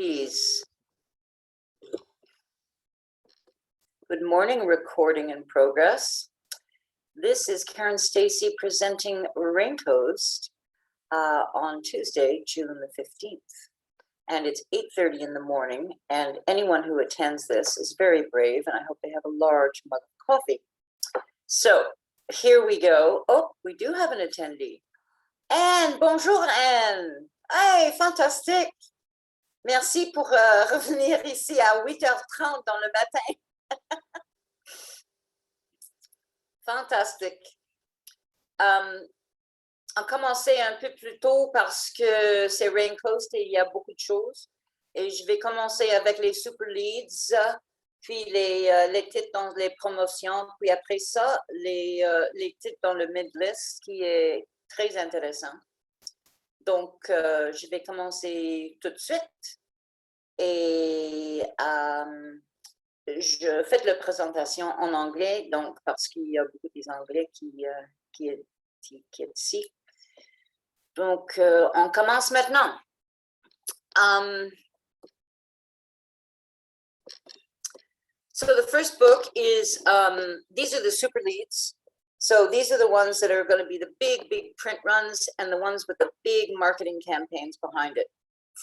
Ladies, good morning, recording in progress. This is Karen Stacy presenting Raincoast on Tuesday, June the 15th. And it's 8:30 in the morning, and anyone who attends this is very brave, and I hope they have a large mug of coffee. So here we go. Oh, we do have an attendee. Anne, bonjour Anne. Hey, fantastique. Merci pour revenir ici à 8h30 dans le matin. Fantastique. On commençait un peu plus tôt parce que c'est Raincoast et il y a beaucoup de choses. Et je vais commencer avec les super leads, puis les titres dans les promotions, puis après ça, les titres dans le mid-list, qui est très intéressant. Donc, je vais commencer tout de suite. Et je fais la présentation en anglais, donc parce qu'il y a beaucoup des Anglais qui est ici. Donc, on commence maintenant. So the first book is, these are the super leads. So these are the ones that are going to be the big print runs and the ones with the big marketing campaigns behind it.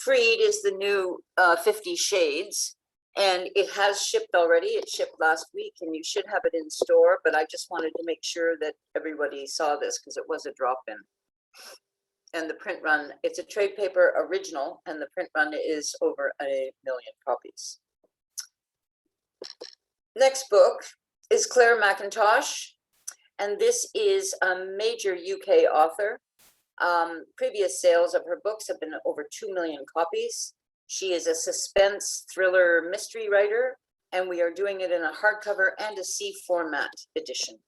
Freed is the new 50 Shades, and it has shipped already. It shipped last week, and you should have it in store, but I just wanted to make sure that everybody saw this because it was a drop-in. And the print run, it's a trade paper original, and the print run is over 1 million copies. Next book is Claire McIntosh, and this is a major UK author. Previous sales of her books have been over 2 million copies. She is a suspense thriller mystery writer, and we are doing it in a hardcover and a C format edition.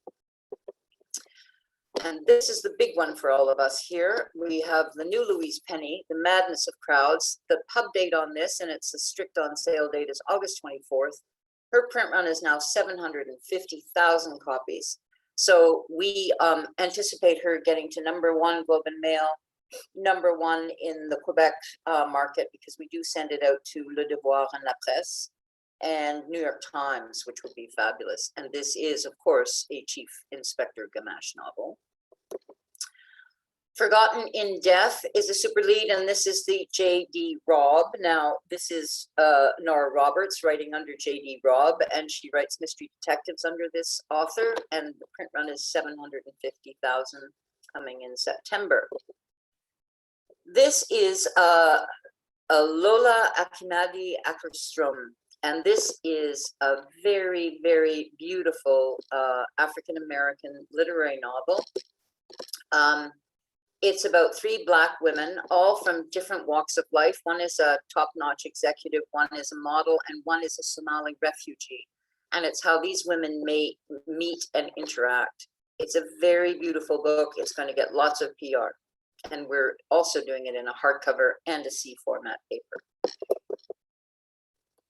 And this is the big one for all of us here. We have the new Louise Penny, The Madness of Crowds. The pub date on this, and it's a strict on sale date, is August 24th. Her print run is now 750,000 copies. So we anticipate her getting to #1 Globe and Mail, #1 in the Quebec market, because we do send it out to Le Devoir and La Presse and New York Times, which would be fabulous. And this is, of course, a Chief Inspector Gamache novel. Forgotten in Death is a super lead, and this is the J.D. Robb. Now, this is Nora Roberts writing under J.D. Robb, and she writes mystery detectives under this author, and the print run is 750,000 coming in September. This is Lola Akinade Ackerstrom, and this is a very, very beautiful African-American literary novel. It's about 3 Black women, all from different walks of life. One is a top-notch executive, one is a model, and one is a Somali refugee. And it's how these women may meet and interact. It's a very beautiful book. It's going to get lots of PR. And we're also doing it in a hardcover and a C format paper.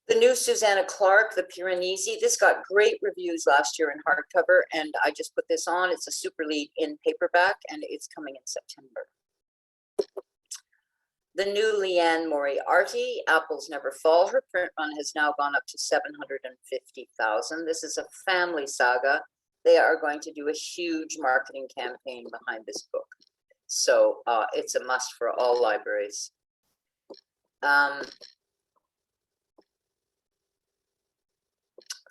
The new Susanna Clark, The Piranesi. This got great reviews last year in hardcover, and I just put this on. It's a super lead in paperback, and it's coming in September. The new Leanne Moriarty, Apples Never Fall. Her print run has now gone up to 750,000. This is a family saga. They are going to do a huge marketing campaign behind this book. So it's a must for all libraries.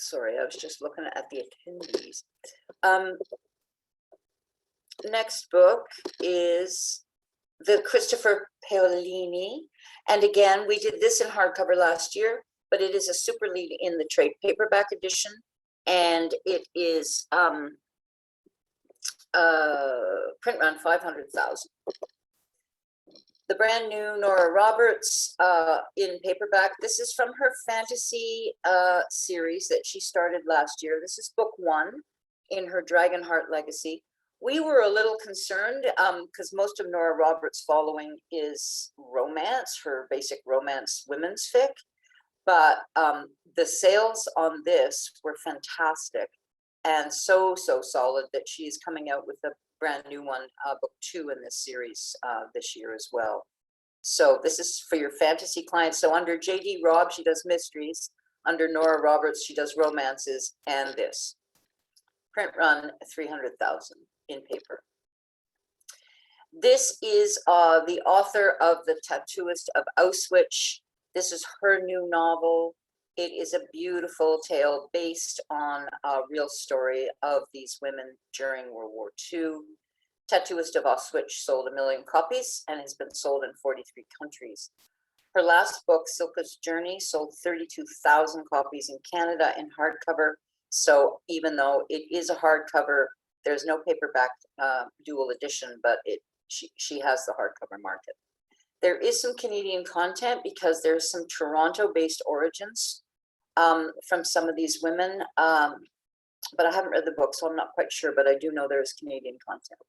Sorry, I was just looking at the attendees. Next book is the Christopher Paolini. And again, we did this in hardcover last year, but it is a super lead in the trade paperback edition. And it is print run 500,000. The brand new Nora Roberts in paperback. This is from her fantasy series that she started last year. This is book 1 in her Dragonheart legacy. We were a little concerned because most of Nora Roberts' following is romance, her basic romance women's fic. But the sales on this were fantastic and so solid that she's coming out with a brand new one, book 2 in this series this year as well. So this is for your fantasy clients. So under JD Robb, she does mysteries. Under Nora Roberts, she does romances, and this. Print run 300,000 in paper. This is the author of The Tattooist of Auschwitz. This is her new novel. It is a beautiful tale based on a real story of these women during World War II. Tattooist of Auschwitz sold 1 million copies and has been sold in 43 countries. Her last book, Silka's Journey, sold 32,000 copies in Canada in hardcover. So even though it is a hardcover, there's no paperback dual edition, but she has the hardcover market. There is some Canadian content because there's some Toronto-based origins from some of these women, but I haven't read the book, so I'm not quite sure, but I do know there's Canadian content.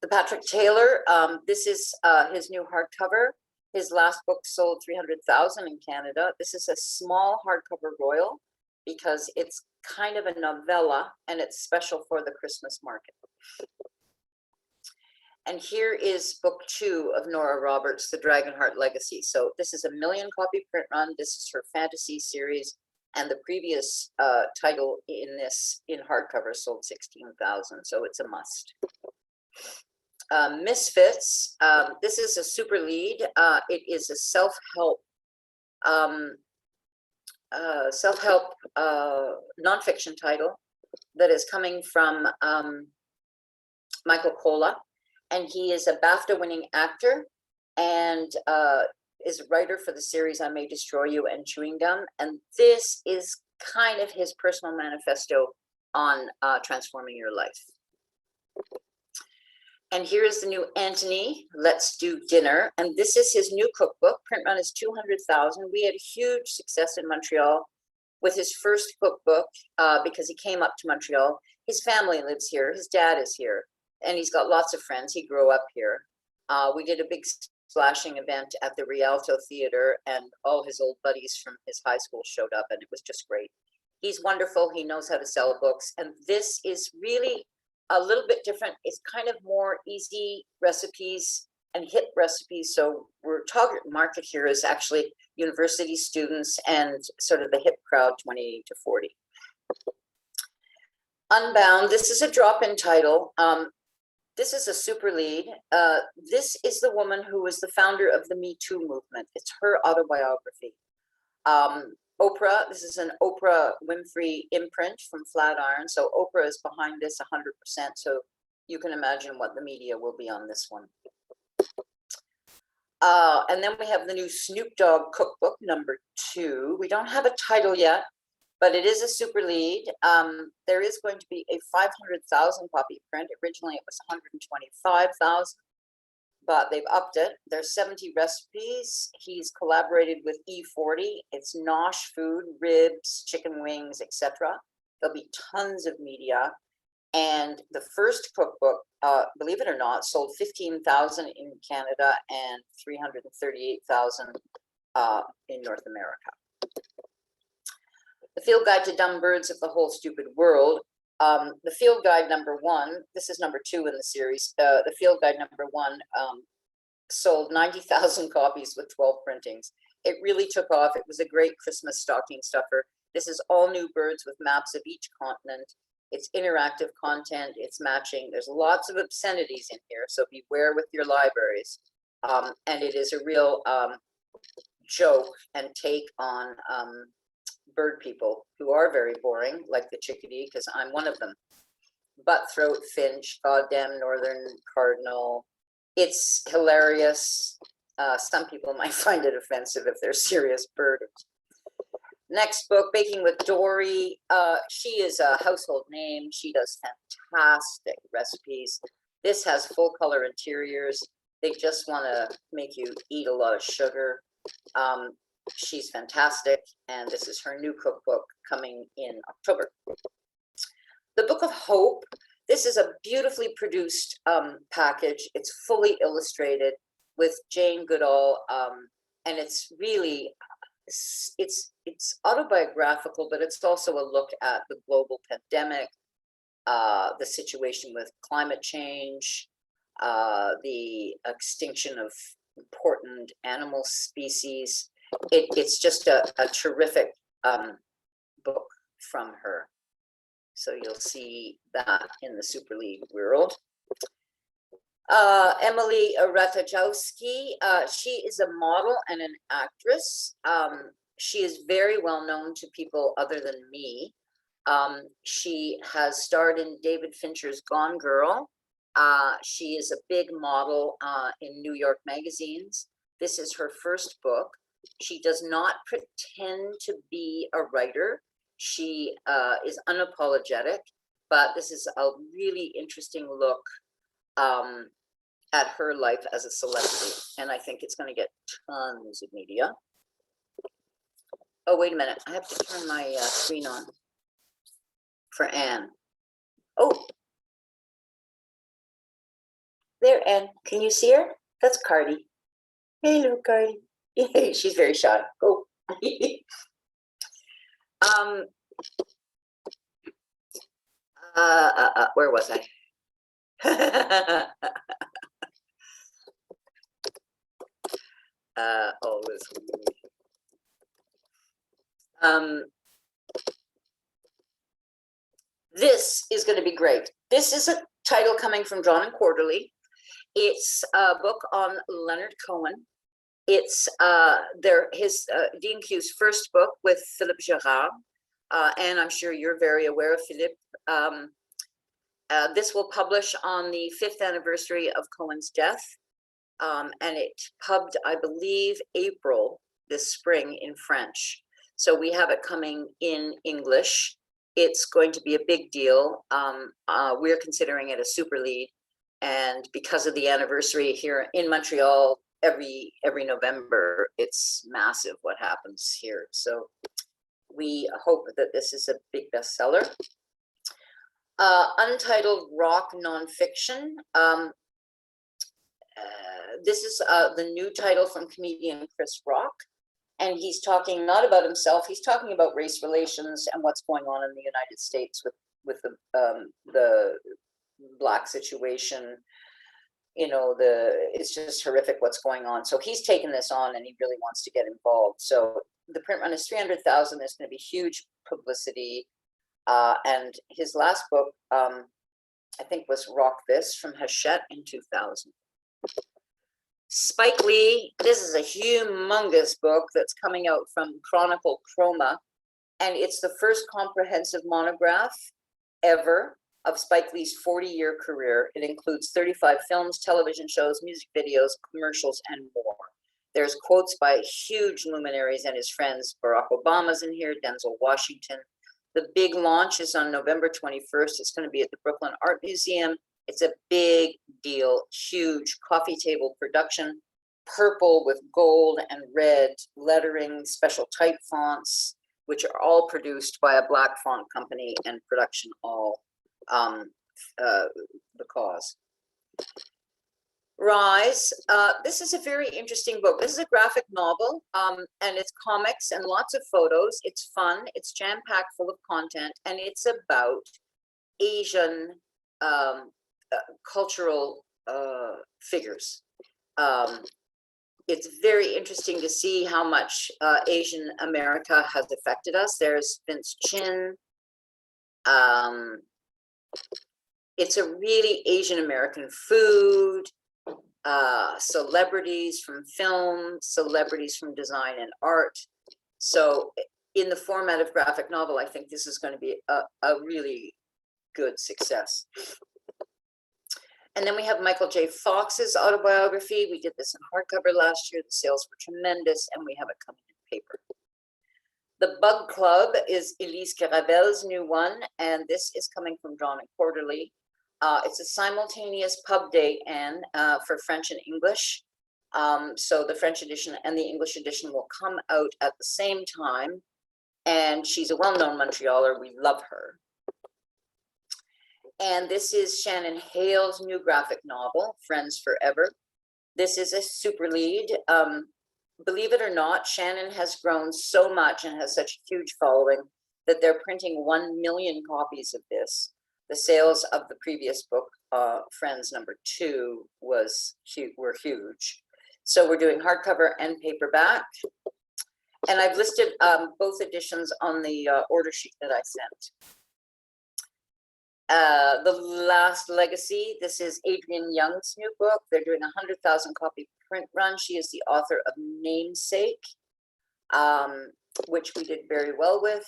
The Patrick Taylor, this is his new hardcover. His last book sold 300,000 in Canada. This is a small hardcover royal because it's kind of a novella and it's special for the Christmas market. And here is book 2 of Nora Roberts, The Dragonheart Legacy. So this is a 1 million copy print run. This is her fantasy series. And the previous title in this in hardcover sold 16,000. So it's a must. Misfits. This is a super lead. It is a self-help nonfiction title that is coming from Michael Cola. And he is a BAFTA-winning actor and is a writer for the series I May Destroy You and Chewing Gum. And this is kind of his personal manifesto on transforming your life. And here is the new Anthony, Let's Do Dinner. And this is his new cookbook. Print run is 200,000. We had a huge success in Montreal with his first cookbook because he came up to Montreal. His family lives here. His dad is here. And he's got lots of friends. He grew up here. We did a big splashing event at the Rialto Theater, and all his old buddies from his high school showed up, and it was just great. He's wonderful. He knows how to sell books. And this is really a little bit different. It's kind of more easy recipes and hip recipes. So our target market here is actually university students and sort of the hip crowd, 20 to 40. Unbound, this is a drop-in title. This is a super lead. This is the woman who was the founder of the Me Too movement. It's her autobiography. Oprah, this is an Oprah Winfrey imprint from Flatiron. So Oprah is behind this 100%. So you can imagine what the media will be on this one. And then we have the new Snoop Dogg cookbook, number 2. We don't have a title yet, but it is a super lead. There is going to be a 500,000 copy print. Originally it was 125,000, but they've upped it. There's 70 recipes. He's collaborated with E40. It's nosh food, ribs, chicken wings, etc. There'll be tons of media. And the first cookbook, believe it or not, sold 15,000 in Canada and 338,000 in North America. The Field Guide to Dumb Birds of the Whole Stupid World. The Field Guide number 1, this is number 2 in the series. The Field Guide number 1 sold 90,000 copies with 12 printings. It really took off. It was a great Christmas stocking stuffer. This is all new birds with maps of each continent. It's interactive content. It's matching. There's lots of obscenities in here, so beware with your libraries. And it is a real joke and take on bird people who are very boring, like the chickadee, because I'm one of them. Butthroat, finch, goddamn northern cardinal. It's hilarious. Some people might find it offensive if they're serious birders. Next book, Baking with Dory. She is a household name. She does fantastic recipes. This has full color interiors. They just want to make you eat a lot of sugar. She's fantastic, and this is her new cookbook coming in October. The Book of Hope. This is a beautifully produced package. It's fully illustrated with Jane Goodall, and it's really it's autobiographical, but it's also a look at the global pandemic, the situation with climate change, the extinction of important animal species. It's just a terrific book from her. So you'll see that in the Super League world. Emily Ratajkowski, she is a model and an actress. She is very well known to people other than me. She has starred in David Fincher's Gone Girl. She is a big model in New York magazines. This is her first book. She does not pretend to be a writer. She is unapologetic, but this is a really interesting look at her life as a celebrity, and I think it's going to get tons of media. Oh, wait a minute. I have to turn my screen on for Anne. Oh, there, Anne. Can you see her? That's Cardi. Hey, little Cardi. She's very shy. Go. Where was I? Oh, this. This is going to be great. This is a title coming from Drawn and Quarterly. It's a book on Leonard Cohen. It's Dean Q's first book with Philippe Gerard, and I'm sure you're very aware of Philippe. This will publish on the 5th anniversary of Cohen's death, and it pubbed, I believe, April this spring in French. So we have it coming in English. It's going to be a big deal. We're considering it a super lead, and because of the anniversary here in Montreal, every November, it's massive what happens here. So we hope that this is a big bestseller. Untitled rock nonfiction. This is the new title from comedian Chris Rock, and he's talking not about himself. He's talking about race relations and what's going on in the United States with the Black situation. You know, it's just horrific what's going on. So he's taken this on, and he really wants to get involved. So the print run is 300,000. There's going to be huge publicity. And his last book, I think, was Rock This from Hachette in 2000. Spike Lee, this is a humongous book that's coming out from Chronicle Chroma, and it's the first comprehensive monograph ever of Spike Lee's 40-year career. It includes 35 films, television shows, music videos, commercials, and more. There's quotes by huge luminaries and his friends. Barack Obama's in here, Denzel Washington. The big launch is on November 21st. It's going to be at the Brooklyn Art Museum. It's a big deal, huge coffee table production, purple with gold and red lettering, special type fonts, which are all produced by a Black font company, and production all the cause. Rise. This is a very interesting book. This is a graphic novel, and it's comics and lots of photos. It's fun. It's jam-packed full of content, and it's about Asian cultural figures. It's very interesting to see how much Asian America has affected us. There's Vince Chin. It's a really Asian American food. Celebrities from film, celebrities from design and art. So in the format of graphic novel, I think this is going to be a really good success. And then we have Michael J. Fox's autobiography. We did this in hardcover last year. The sales were tremendous, and we have it coming in paper. The Bug Club is Elise Carabel's new one, and this is coming from Drawn and Quarterly. It's a simultaneous pub day, Anne, for French and English. So the French edition and the English edition will come out at the same time. And she's a well-known Montrealer. We love her. And this is Shannon Hale's new graphic novel, Friends Forever. This is a super lead. Believe it or not, Shannon has grown so much and has such a huge following that they're printing 1 million copies of this. The sales of the previous book, Friends #2, were huge. So we're doing hardcover and paperback. And I've listed both editions on the order sheet that I sent. The Last Legacy, this is Adrienne Young's new book. They're doing a 100,000 copy print run. She is the author of Namesake, which we did very well with.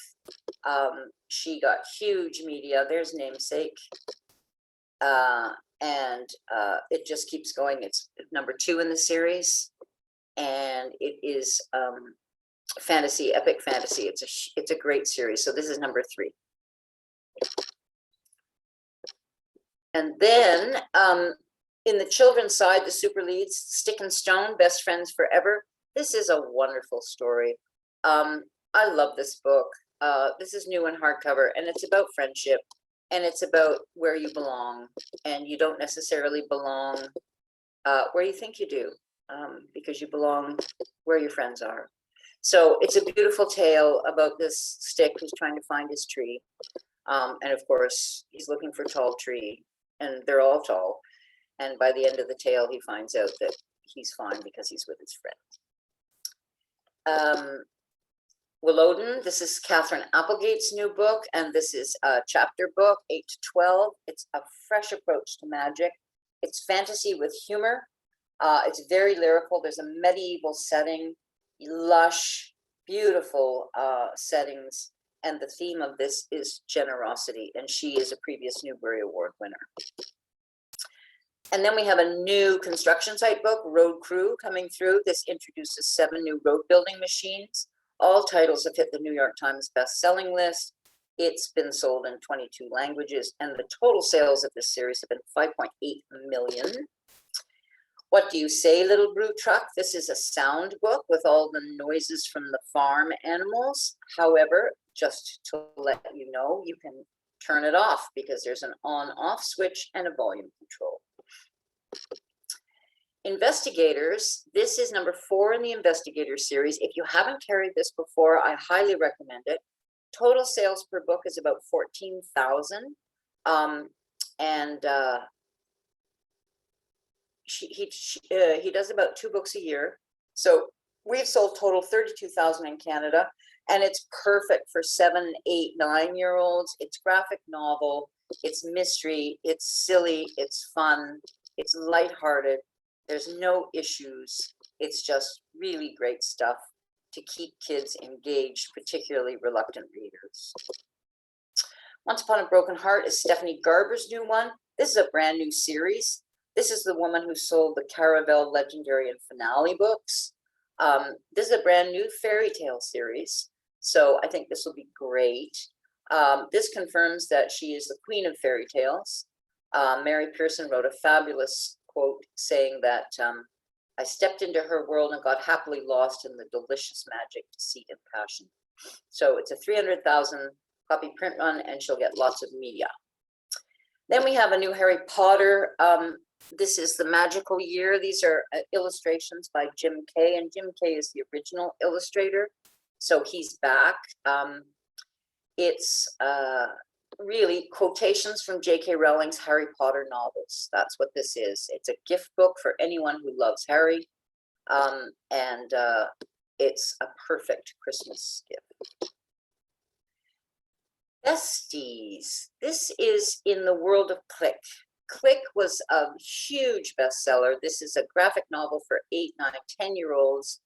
She got huge media. There's Namesake. And it just keeps going. It's #2 in the series. And it is fantasy, epic fantasy. It's a great series. So this is #3. And then in the children's side, the super leads, Stick and Stone, Best Friends Forever. This is a wonderful story. I love this book. This is new in hardcover, and it's about friendship, and it's about where you belong, and you don't necessarily belong where you think you do, because you belong where your friends are. So it's a beautiful tale about this stick who's trying to find his tree. And of course, he's looking for a tall tree, and they're all tall. And by the end of the tale, he finds out that he's fine because he's with his friend. Willowden, this is Catherine Applegate's new book, and this is a chapter book, 8 to 12. It's a fresh approach to magic. It's fantasy with humor. It's very lyrical. There's a medieval setting, lush, beautiful settings, and the theme of this is generosity, and she is a previous Newbery Award winner. And then we have a new construction site book, Road Crew, coming through. This introduces 7 new road building machines. All titles have hit the New York Times best-selling list. It's been sold in 22 languages, and the total sales of this series have been 5.8 million. What Do You Say, Little Blue Truck? This is a sound book with all the noises from the farm animals. However, just to let you know, you can turn it off because there's an on-off switch and a volume control. Investigators, this is #4 in the Investigator series. If you haven't carried this before, I highly recommend it. Total sales per book is about 14,000. He does about 2 books a year. So we've sold total 32,000 in Canada, and it's perfect for 7, 8, 9-year-olds. It's graphic novel, it's mystery, it's silly, it's fun, it's lighthearted. There's no issues. It's just really great stuff to keep kids engaged, particularly reluctant readers. Once Upon a Broken Heart is Stephanie Garber's new one. This is a brand new series. This is the woman who sold the Caravel Legendary and Finale books. This is a brand new fairy tale series, so I think this will be great. This confirms that she is the queen of fairy tales. Mary Pearson wrote a fabulous quote saying that I stepped into her world and got happily lost in the delicious magic, deceit, and passion. So it's a 300,000 copy print run, and she'll get lots of media. Then we have a new Harry Potter. This is The Magical Year. These are illustrations by Jim Kay, and Jim Kay is the original illustrator, so he's back. It's really quotations from J.K. Rowling's Harry Potter novels. That's what this is. It's a gift book for anyone who loves Harry, and it's a perfect Christmas gift. Besties. This is in the world of Click. Click was a huge bestseller. This is a graphic novel for 8, 9, 10-year-olds,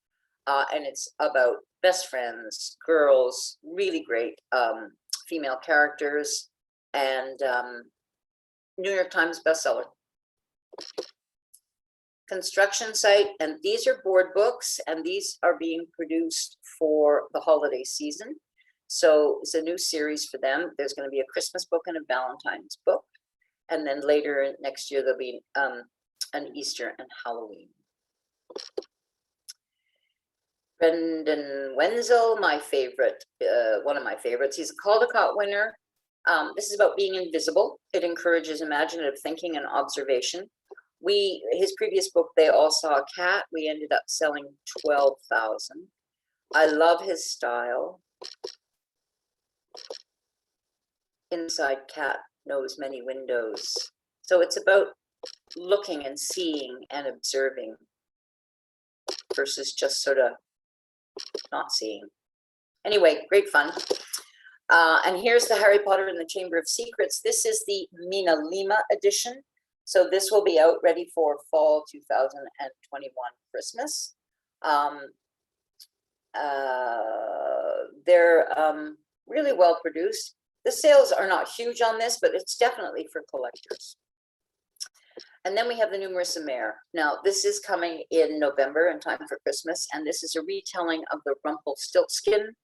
and it's about best friends, girls, really great female characters, and New York Times bestseller. Construction Site, and these are board books, and these are being produced for the holiday season. So it's a new series for them. There's going to be a Christmas book and a Valentine's book. And then later next year, there'll be an Easter and Halloween. Brendan Wenzel, my favorite, one of my favorites. He's a Caldecott winner. This is about being invisible. It encourages imaginative thinking and observation. His previous book, They All Saw a Cat, we ended up selling 12,000. I love his style. Inside Cat knows many windows. So it's about looking and seeing and observing versus just sort of not seeing. Anyway, great fun. And here's the Harry Potter and the Chamber of Secrets. This is the Mina Lima edition. So this will be out ready for fall 2021 Christmas. They're really well produced. The sales are not huge on this, but it's definitely for collectors. And then we have the new Marissa Mayer. Now, this is coming in November in time for Christmas, and this is a retelling of the Rumpelstiltskin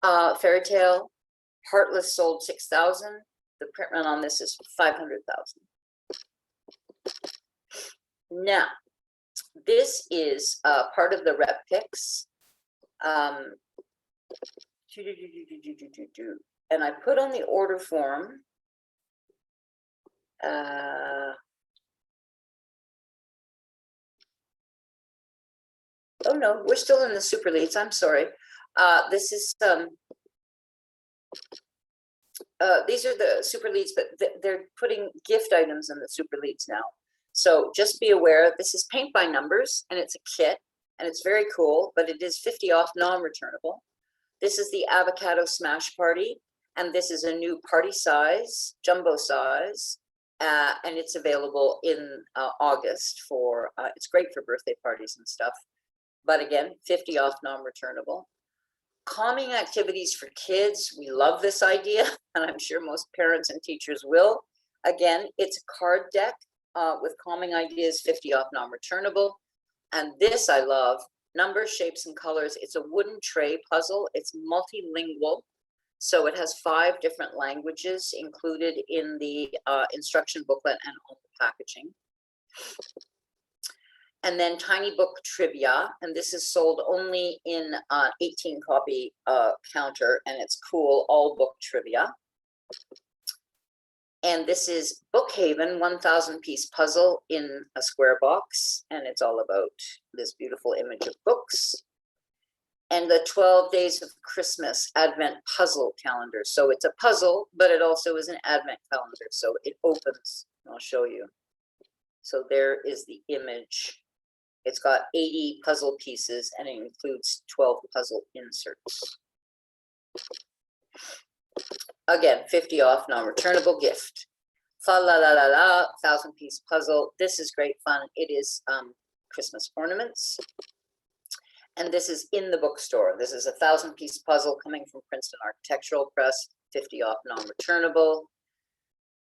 fairy tale. Heartless sold 6,000. The print run on this is 500,000. Now, this is part of the rep picks. And I put on the order form. Oh no, we're still in the super leads. I'm sorry. This is these are the super leads, but they're putting gift items in the super leads now. So just be aware, this is paint by numbers and it's a kit and it's very cool, but it is 50 off non-returnable. This is the Avocado Smash Party, and this is a new party size, jumbo size, and it's available in August for, it's great for birthday parties and stuff. But again, 50 off non-returnable. Calming activities for kids. We love this idea, and I'm sure most parents and teachers will. Again, it's a card deck with calming ideas, 50 off non-returnable. And this I love, numbers, shapes, and colors. It's a wooden tray puzzle. It's multilingual. So it has 5 different languages included in the instruction booklet and on the packaging. And then Tiny Book Trivia, and this is sold only in 18 copy counter, and it's cool, all book trivia. And this is Bookhaven 1,000 piece puzzle in a square box, and it's all about this beautiful image of books. And the 12 Days of Christmas Advent Puzzle Calendar. So it's a puzzle, but it also is an Advent calendar. So it opens, I'll show you. So there is the image. It's got 80 puzzle pieces and it includes 12 puzzle inserts. Again, 50 off, non-returnable gift. Fa la la la la, 1,000 piece puzzle. This is great fun. It is Christmas ornaments. And this is in the bookstore. This is a 1,000 piece puzzle coming from Princeton Architectural Press, 50 off, non-returnable.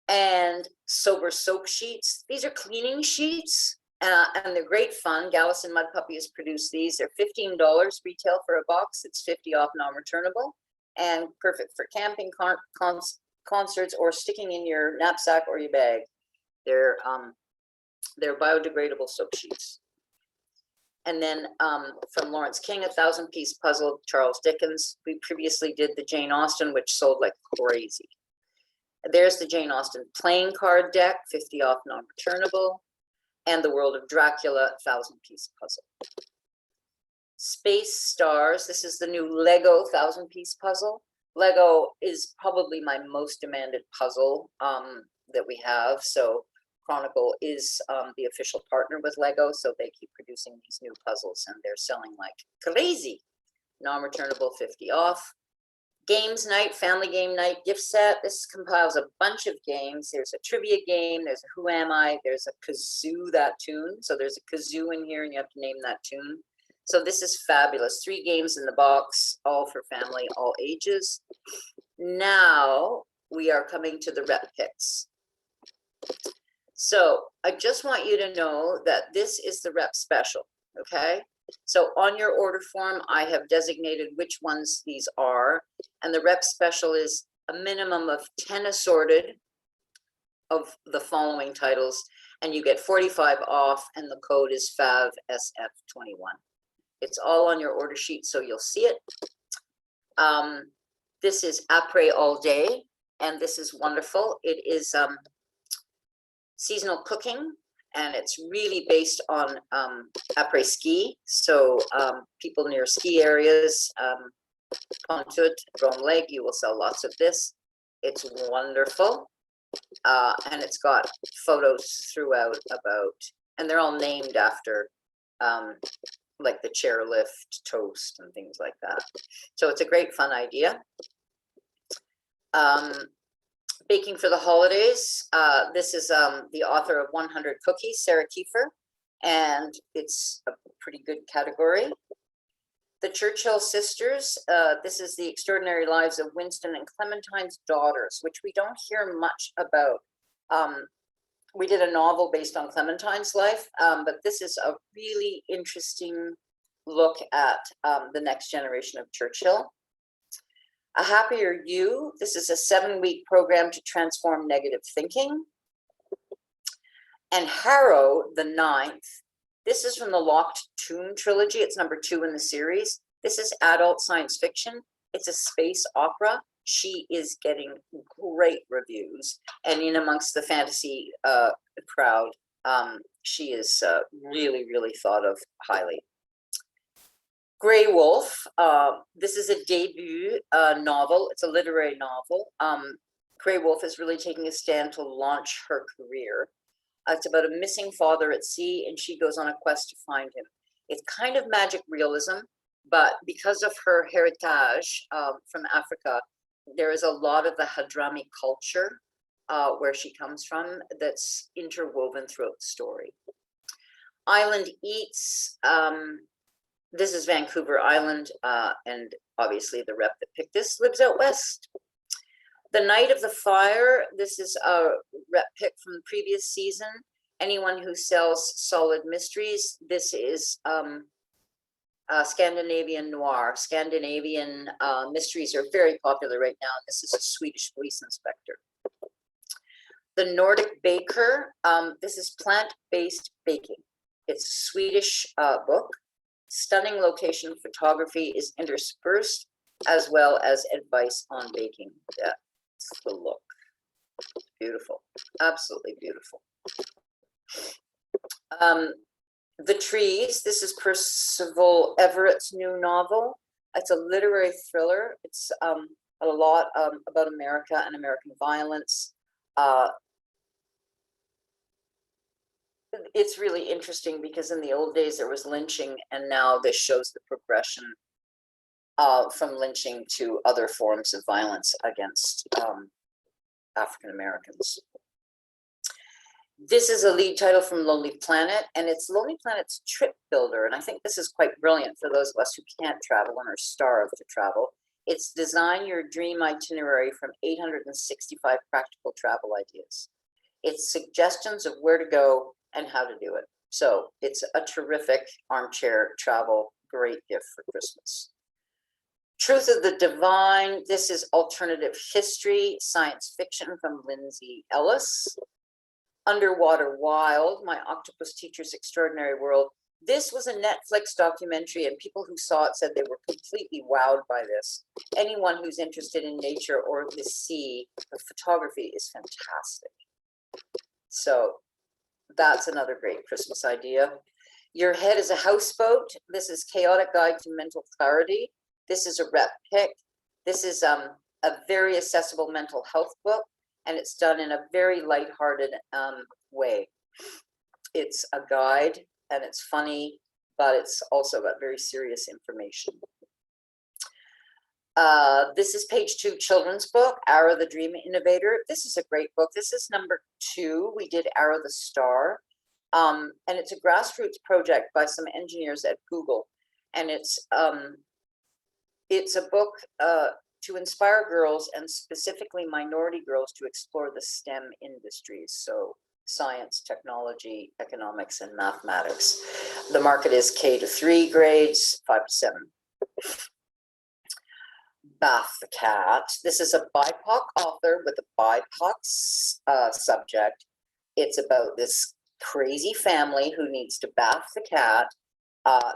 And sober soap sheets. These are cleaning sheets. And they're great fun. Gallison Mud Puppy has produced these. They're $15 retail for a box. It's 50 off, non-returnable, and perfect for camping, concerts, or sticking in your knapsack or your bag. They're biodegradable soap sheets. And then from Lawrence King, 1,000 piece puzzle, Charles Dickens. We previously did the Jane Austen, which sold like crazy. There's the Jane Austen playing card deck, 50 off, non-returnable. And the World of Dracula 1,000 piece puzzle. Space Stars. This is the new Lego 1,000 piece puzzle. Lego is probably my most demanded puzzle that we have. So Chronicle is the official partner with Lego. So they keep producing these new puzzles and they're selling like crazy. Non-returnable, 50 off. Games night, family game night gift set. This compiles a bunch of games. There's a trivia game. There's a Who Am I? There's a kazoo, that tune. So there's a kazoo in here and you have to name that tune. So this is fabulous. 3 games in the box, all for family, all ages. Now we are coming to the rep picks. So I just want you to know that this is the rep special, okay? So on your order form, I have designated which ones these are. And the rep special is a minimum of 10 assorted of the following titles. And you get 45 off and the code is FAVSF21. It's all on your order sheet, so you'll see it. This is Après All Day, and this is wonderful. It is seasonal cooking. And it's really based on après ski. So people near ski areas, Pontut, Rome Lake, you will sell lots of this. It's wonderful. And it's got photos throughout about, and they're all named after like the chairlift toast and things like that. So it's a great fun idea. Baking for the holidays. This is the author of 100 Cookies, Sarah Kiefer, and it's a pretty good category. The Churchill Sisters. This is the extraordinary lives of Winston and Clementine's daughters, which we don't hear much about. We did a novel based on Clementine's life, but this is a really interesting look at the next generation of Churchill. A Happier You. This is a 7-week program to transform negative thinking. And Harrow, the Ninth. This is from the Locked Tomb trilogy. It's number 2 in the series. This is adult science fiction. It's a space opera. She is getting great reviews. And in amongst the fantasy crowd, she is really, really thought of highly. Grey Wolf. This is a debut novel. It's a literary novel. Grey Wolf is really taking a stand to launch her career. It's about a missing father at sea, and she goes on a quest to find him. It's kind of magic realism, but because of her heritage from Africa, there is a lot of the Hadrami culture where she comes from that's interwoven throughout the story. Island Eats. This is Vancouver Island, and obviously the rep that picked this lives out west. The Night of the Fire. This is a rep pick from the previous season. Anyone who sells solid mysteries. This is Scandinavian noir. Scandinavian mysteries are very popular right now. This is a Swedish police inspector. The Nordic Baker. This is plant-based baking. It's a Swedish book. Stunning location photography is interspersed, as well as advice on baking. That's the look. Beautiful, absolutely beautiful. The Trees. This is Percival Everett's new novel. It's a literary thriller. It's a lot about America and American violence. It's really interesting because in the old days there was lynching, and now this shows the progression from lynching to other forms of violence against African Americans. This is a lead title from Lonely Planet, and it's Lonely Planet's trip builder, and I think this is quite brilliant for those of us who can't travel and are starved to travel. It's design your dream itinerary from 865 practical travel ideas. It's suggestions of where to go and how to do it. So it's a terrific armchair travel, great gift for Christmas. Truth of the Divine. This is alternative history, science fiction from Lindsay Ellis. Underwater Wild, My Octopus Teacher's Extraordinary World. This was a Netflix documentary, and people who saw it said they were completely wowed by this. Anyone who's interested in nature or the sea, the photography is fantastic. So that's another great Christmas idea. Your Head is a Houseboat. This is Chaotic Guide to Mental Clarity. This is a rep pick. This is a very accessible mental health book, and it's done in a very lighthearted way. It's a guide, and it's funny, but it's also got very serious information. This is page 2 children's book, Ara the Dream Innovator. This is a great book. This is number 2. We did Ara the Star. And it's a grassroots project by some engineers at Google. And it's a book to inspire girls, and specifically minority girls, to explore the STEM industries. So science, technology, economics, and mathematics. The market is K-3 grades, 5 to 7. Bath the Cat. This is a BIPOC author with a BIPOC subject. It's about this crazy family who needs to bath the cat.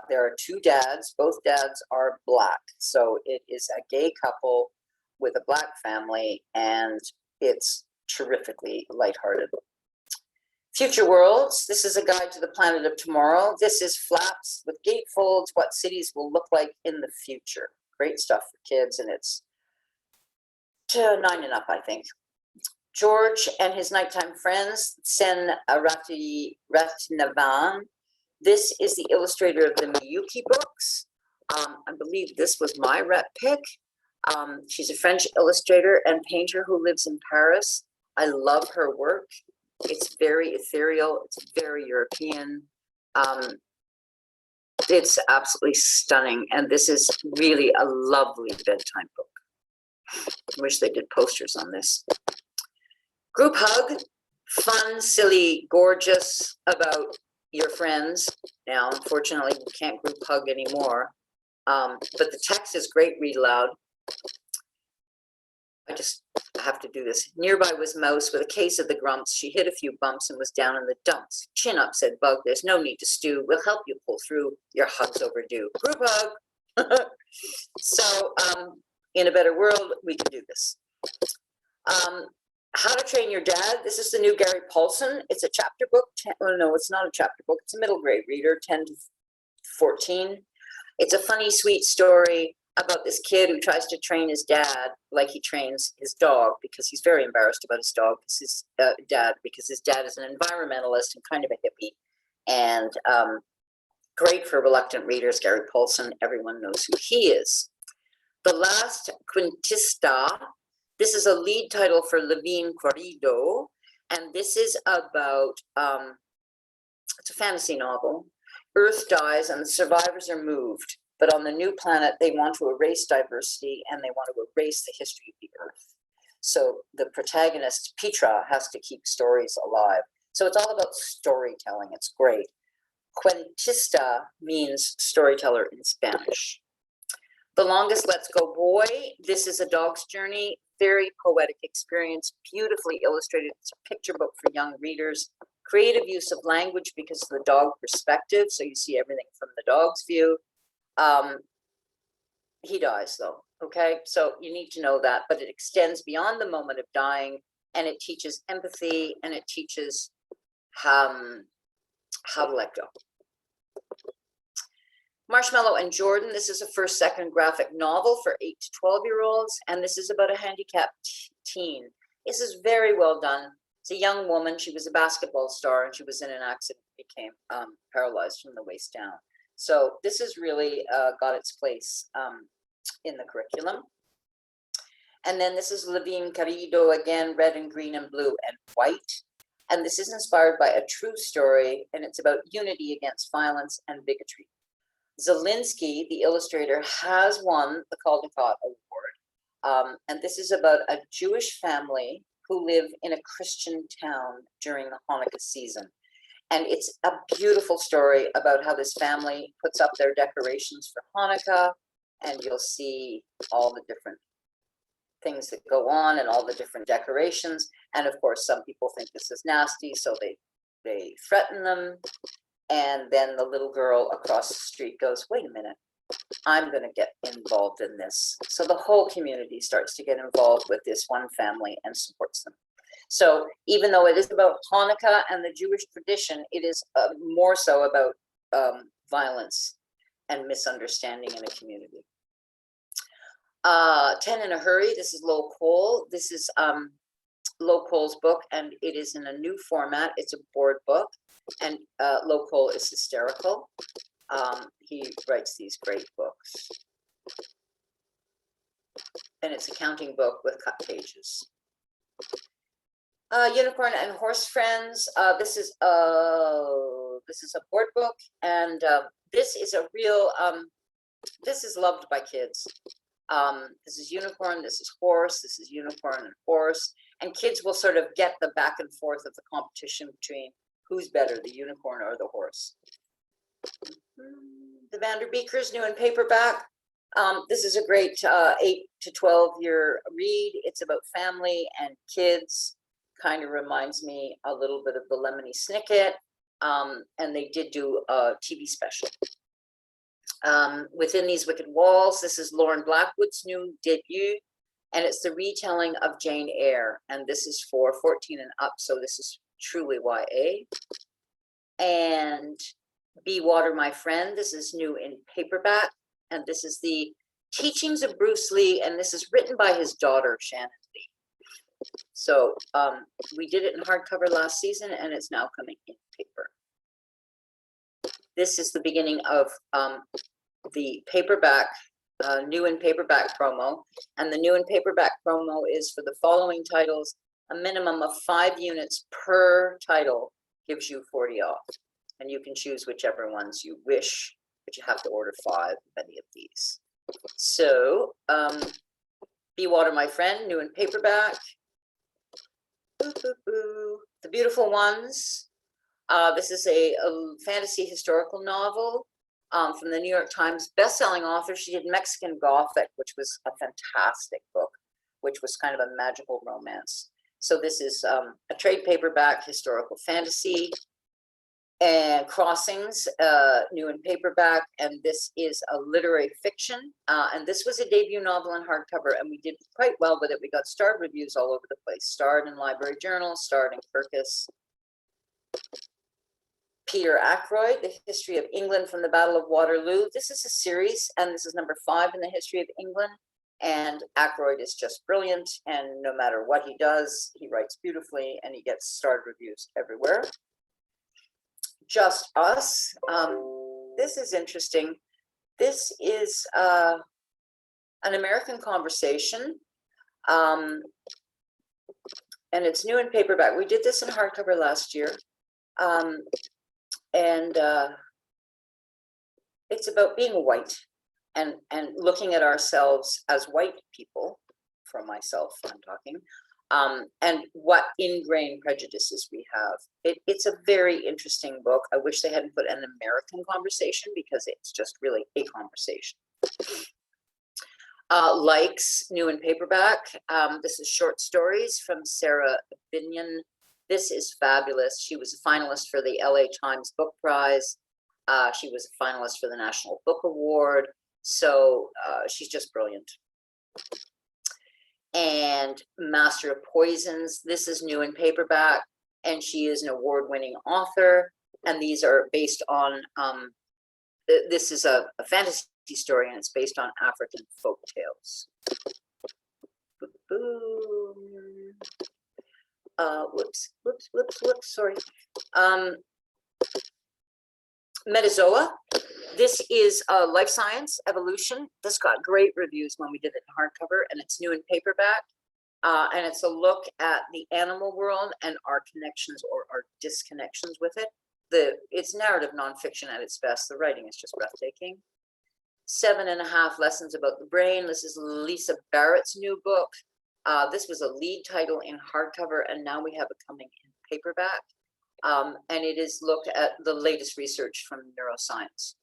There are 2 dads. Both dads are Black. So it is a gay couple with a Black family, and it's terrifically lighthearted. Future Worlds. This is a guide to the planet of tomorrow. This is Flaps with Gatefolds, what cities will look like in the future. Great stuff for kids, and it's to 9 and up, I think. George and his nighttime friends, Sen Ratnavanan. This is the illustrator of the Miyuki books. I believe this was my rep pick. She's a French illustrator and painter who lives in Paris. I love her work. It's very ethereal. It's very European. It's absolutely stunning. And this is really a lovely bedtime book. I wish they did posters on this. Group hug, fun, silly, gorgeous about your friends. Now, unfortunately, we can't group hug anymore. But the text is great, read aloud. I have to do this. Nearby was Mouse with a case of the grumps. She hit a few bumps and was down in the dumps. Chin up, said Bug. There's no need to stew. We'll help you pull through. Your hug's overdue. Group hug. So, in a better world, we can do this. How to Train Your Dad. This is the new Gary Paulson. It's a chapter book. No, it's not a chapter book. It's a middle grade reader, 10 to 14. It's a funny, sweet story about this kid who tries to train his dad like he trains his dog, because he's very embarrassed about his dog, because his dad is an environmentalist and kind of a hippie. And great for reluctant readers, Gary Paulson. Everyone knows who he is. The Last Quintista. This is a lead title for Levine Querido, and this is about, it's a fantasy novel. Earth dies and the survivors are moved, but on the new planet, they want to erase diversity and they want to erase the history of the Earth. So the protagonist, Petra, has to keep stories alive. So it's all about storytelling. It's great. Cuentista means storyteller in Spanish. The Longest Let's Go Boy. This is a dog's journey. Very poetic experience, beautifully illustrated. It's a picture book for young readers. Creative use of language because of the dog perspective. So you see everything from the dog's view. He dies though, okay? So you need to know that, but it extends beyond the moment of dying, and it teaches empathy, and it teaches how to let go. Marshmallow and Jordan. This is a second graphic novel for 8 to 12-year-olds, and this is about a handicapped teen. This is very well done. It's a young woman. She was a basketball star, and she was in an accident, became paralyzed from the waist down. So this has really got its place in the curriculum. And then this is Levine Querido, again, red and green and blue and white. And this is inspired by a true story, and it's about unity against violence and bigotry. Zelinsky, the illustrator, has won the Caldecott Award. And this is about a Jewish family who live in a Christian town during the Hanukkah season. And it's a beautiful story about how this family puts up their decorations for Hanukkah, and you'll see all the different things that go on and all the different decorations. And of course, some people think this is nasty, so they threaten them. And then the little girl across the street goes, wait a minute, I'm going to get involved in this. So the whole community starts to get involved with this one family and supports them. So even though it is about Hanukkah and the Jewish tradition, it is more so about violence and misunderstanding in a community. 10 in a Hurry. This is Lo Cole. This is Lo Cole's book, and it is in a new format. It's a board book, and Lo Cole is hysterical. He writes these great books. And it's a counting book with cut pages. Unicorn and Horse Friends. This is a board book, and this is a real. This is loved by kids. This is unicorn. This is horse. This is unicorn and horse, and kids will sort of get the back and forth of the competition between who's better, the unicorn or the horse. The Vanderbeekers, new in paperback. This is a great 8 to 12-year read. It's about family and kids. Kind of reminds me a little bit of the Lemony Snicket, and they did do a TV special. Within These Wicked Walls, this is Lauren Blackwood's new debut, and it's the retelling of Jane Eyre, and this is for 14 and up, so this is truly YA. And Be Water, My Friend. This is new in paperback, and this is the Teachings of Bruce Lee, and this is written by his daughter, Shannon Lee. So we did it in hardcover last season, and it's now coming in paper. This is the beginning of the paperback, new in paperback promo. And the new in paperback promo is for the following titles. A minimum of 5 units per title gives you 40 off. And you can choose whichever ones you wish, but you have to order 5 of any of these. So, Be Water, My Friend, new in paperback. Boo, boo, boo. The Beautiful Ones. This is a fantasy historical novel from the New York Times bestselling author. She did Mexican Gothic, which was a fantastic book, which was kind of a magical romance. So this is a trade paperback historical fantasy. And Crossings, new in paperback, and this is a literary fiction. And this was a debut novel in hardcover, and we did quite well with it. We got starred reviews all over the place. Starred in Library Journal, starred in Kirkus. Peter Ackroyd, The History of England from the Battle of Waterloo. This is a series, and this is number 5 in the history of England. And Ackroyd is just brilliant, and no matter what he does, he writes beautifully, and he gets starred reviews everywhere. Just Us. This is interesting. This is an American conversation, and it's new in paperback. We did this in hardcover last year, and it's about being white and looking at ourselves as white people. For myself, I'm talking. And what ingrained prejudices we have. It's a very interesting book. I wish they hadn't put an American conversation, because it's just really a conversation. Likes, new in paperback. This is short stories from Sarah Binion. This is fabulous. She was a finalist for the LA Times Book Prize. She was a finalist for the National Book Award. So she's just brilliant. And Master of Poisons. This is new in paperback, and she is an award-winning author. And these are based on, this is a fantasy story, and it's based on African folk tales. Whoops, sorry. Metazoa. This is life science evolution. This got great reviews when we did it in hardcover, and it's new in paperback. And it's a look at the animal world and our connections or our disconnections with it. It's narrative nonfiction at its best. The writing is just breathtaking. 7.5 Lessons About the Brain. This is Lisa Barrett's new book. This was a lead title in hardcover, and now we have it coming in paperback. And it is looked at the latest research from neuroscience.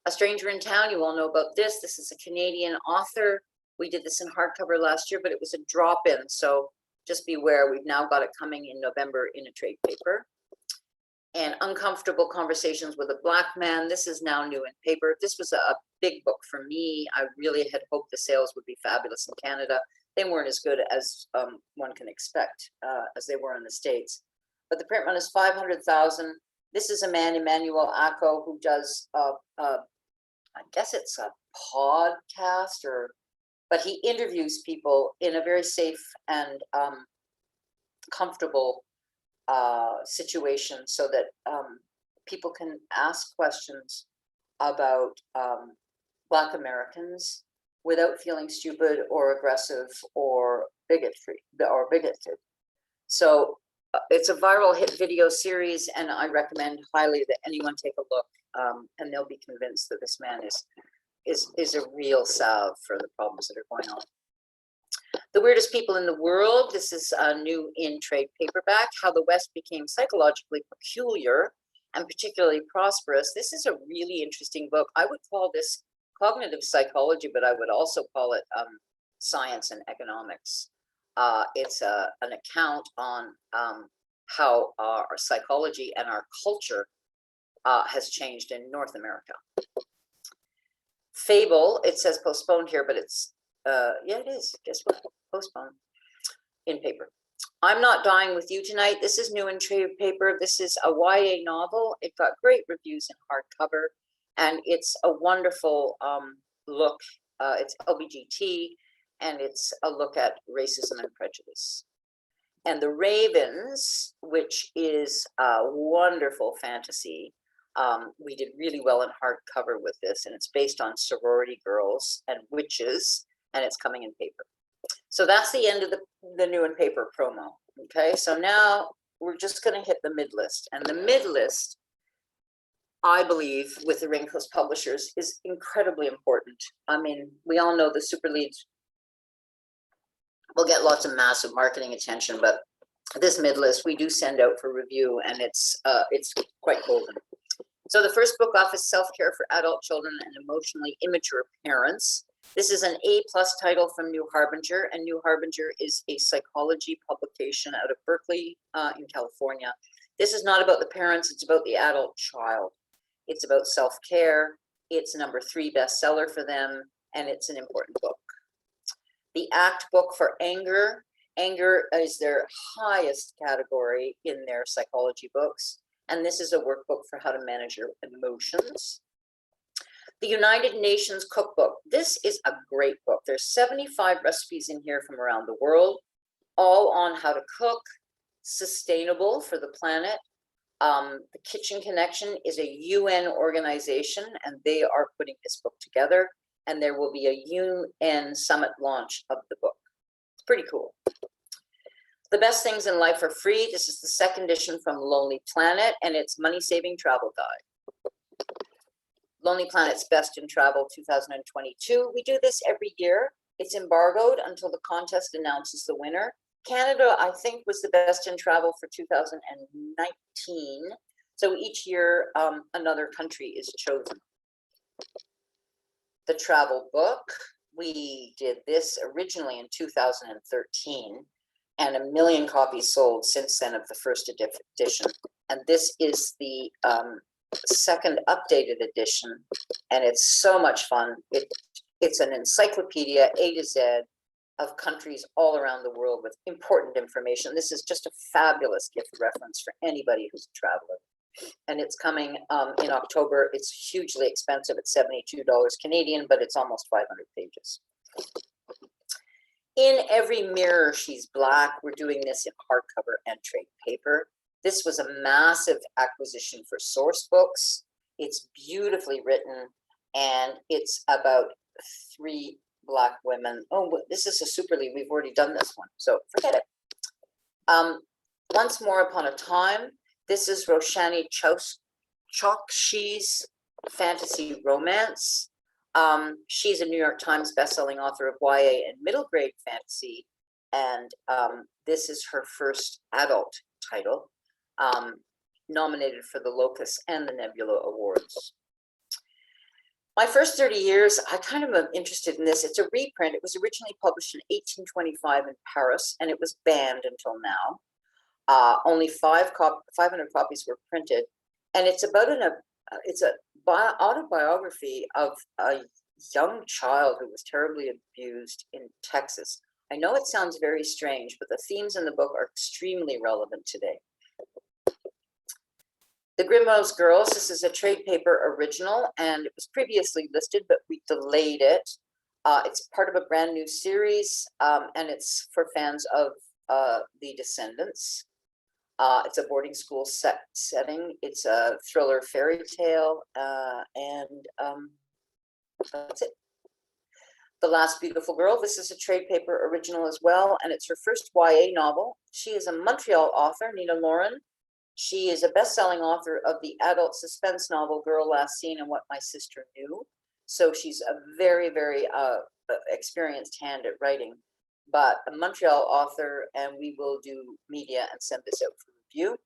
A Stranger in Town, you all know about this. This is a Canadian author. We did this in hardcover last year, but it was a drop-in, so just beware. We've now got it coming in November in a trade paper. And Uncomfortable Conversations with a Black Man. This is now new in paper. This was a big book for me. I really had hoped the sales would be fabulous in Canada. They weren't as good as one can expect, as they were in the States. But the print run is 500,000. This is a man, Emmanuel Acco, who does, I guess it's a podcast, but he interviews people in a very safe and comfortable situation, so that people can ask questions about Black Americans without feeling stupid or aggressive or bigoted. So it's a viral hit video series, and I recommend highly that anyone take a look, and they'll be convinced that this man is a real salve for the problems that are going on. The Weirdest People in the World. This is new in trade paperback. How the West Became Psychologically Peculiar and Particularly Prosperous. This is a really interesting book. I would call this cognitive psychology, but I would also call it science and economics. It's an account on how our psychology and our culture has changed in North America. Fable, it says postponed here, but it's, yeah, it is. Guess what? Postponed in paper. I'm Not Dying With You Tonight. This is new in trade paper. This is a YA novel. It got great reviews in hardcover, and it's a wonderful look. It's LBGT, and it's a look at racism and prejudice. And The Ravens, which is a wonderful fantasy. We did really well in hardcover with this, and it's based on sorority girls and witches, and it's coming in paper. So that's the end of the new in paper promo. Okay, so now we're just going to hit the mid list, and the mid list, I believe, with the Raincoast publishers is incredibly important. I mean, we all know the super leads will get lots of massive marketing attention, but this mid list we do send out for review, and it's quite golden. So the first book off is Self-Care for Adult Children and Emotionally Immature Parents. This is an A+ title from New Harbinger, and New Harbinger is a psychology publication out of Berkeley in California. This is not about the parents, it's about the adult child. It's about self-care. It's #3 bestseller for them, and it's an important book. The ACT book for Anger. Anger is their highest category in their psychology books, and this is a workbook for how to manage your emotions. The United Nations Cookbook. This is a great book. There's 75 recipes in here from around the world, all on how to cook, sustainable for the planet. The Kitchen Connection is a UN organization, and they are putting this book together, and there will be a UN summit launch of the book. It's pretty cool. The Best Things in Life Are Free. This is the second edition from Lonely Planet, and it's money-saving travel guide. Lonely Planet's Best in Travel 2022. We do this every year. It's embargoed until the contest announces the winner. Canada, I think, was the best in travel for 2019. So each year, another country is chosen. The travel book, we did this originally in 2013, and 1 million copies sold since then of the first edition. And this is the second updated edition, and it's so much fun. It's an encyclopedia, A to Z, of countries all around the world with important information. This is just a fabulous gift reference for anybody who's a traveler. And it's coming in October. It's hugely expensive. It's $72 Canadian, but it's almost 500 pages. In Every Mirror, She's Black. We're doing this in hardcover and trade paper. This was a massive acquisition for Source Books. It's beautifully written, and it's about 3 Black women. Oh, this is a super lead. We've already done this one, so forget it. Once More Upon a Time. This is Roshani Chokshi's fantasy romance. She's a New York Times bestselling author of YA and middle grade fantasy, and this is her first adult title, nominated for the Locus and the Nebula Awards. My First 30 Years, I kind of am interested in this. It's a reprint. It was originally published in 1825 in Paris, and it was banned until now. Only 500 copies were printed, and it's about it's an autobiography of a young child who was terribly abused in Texas. I know it sounds very strange, but the themes in the book are extremely relevant today. The Grimrose Girls. This is a trade paper original, and it was previously listed, but we delayed it. It's part of a brand new series, and it's for fans of The Descendants. It's a boarding school setting. It's a thriller fairy tale, and that's it. The Last Beautiful Girl. This is a trade paper original as well, and it's her first YA novel. She is a Montreal author, Nina Lauren. She is a best-selling author of the adult suspense novel Girl Last Seen and What My Sister Knew. So she's a very, very experienced hand at writing, but a Montreal author, and we will do media and send this out for review.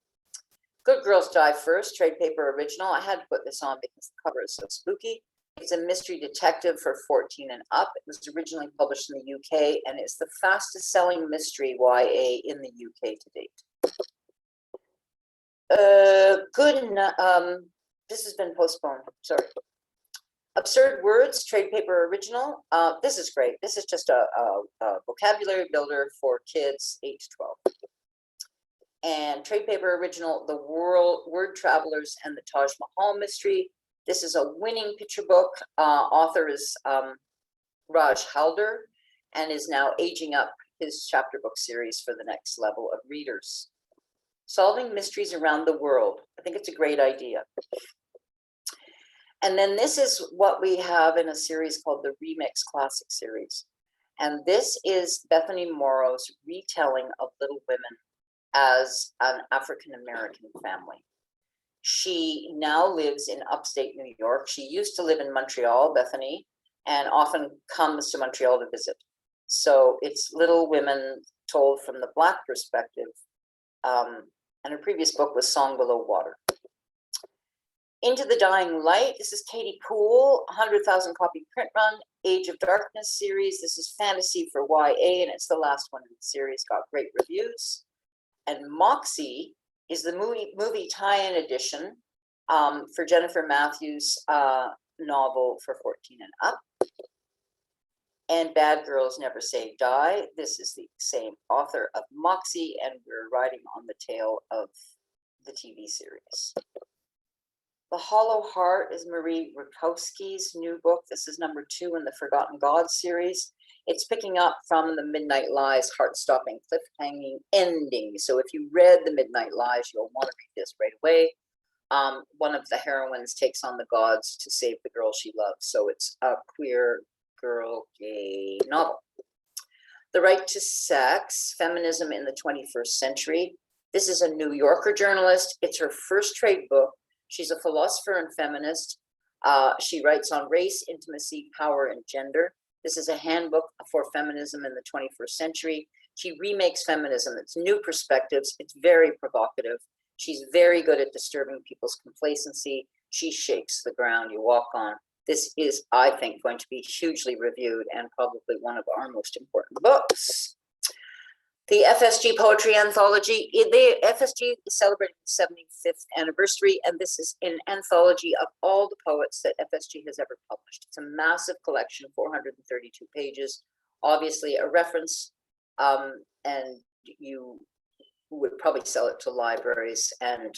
Good Girls Die First, trade paper original. I had to put this on because the cover is so spooky. It's a mystery detective for 14 and up. It was originally published in the UK, and it's the fastest selling mystery YA in the UK to date. This has been postponed, sorry. Absurd Words, trade paper original. This is great. This is just a vocabulary builder for kids 8 to 12. And trade paper original, The Word Travelers and the Taj Mahal Mystery. This is a winning picture book. Author is Raj Halder. and is now aging up his chapter book series for the next level of readers. Solving mysteries around the world. I think it's a great idea. And then this is what we have in a series called the Remix Classic Series. And this is Bethany Morrow's retelling of Little Women as an African-American family. She now lives in upstate New York. She used to live in Montreal, Bethany, and often comes to Montreal to visit. So it's Little Women told from the Black perspective. And her previous book was Song Below Water. Into the Dying Light. This is Katie Poole, 100,000 copy print run, Age of Darkness series. This is fantasy for YA, and it's the last one in the series. Got great reviews. And Moxie is the movie tie-in edition for Jennifer Matthews' novel for 14 and up. And Bad Girls Never Say Die. This is the same author of Moxie, and we're riding on the tail of the TV series. The Hollow Heart is Marie Rakowski's new book. This is number 2 in the Forgotten Gods series. It's picking up from the Midnight Lies heart-stopping cliffhanging ending. So if you read the Midnight Lies, you'll want to read this right away. One of the heroines takes on the gods to save the girl she loves. So it's a queer girl gay novel. The Right to Sex, Feminism in the 21st Century. This is a New Yorker journalist. It's her first trade book. She's a philosopher and feminist. She writes on race, intimacy, power, and gender. This is a handbook for feminism in the 21st century. She remakes feminism. It's new perspectives. It's very provocative. She's very good at disturbing people's complacency. She shakes the ground you walk on. This is, I think, going to be hugely reviewed and probably one of our most important books. The FSG Poetry Anthology. The FSG is celebrating the 75th anniversary, and this is an anthology of all the poets that FSG has ever published. It's a massive collection, 432 pages, obviously a reference, and you would probably sell it to libraries and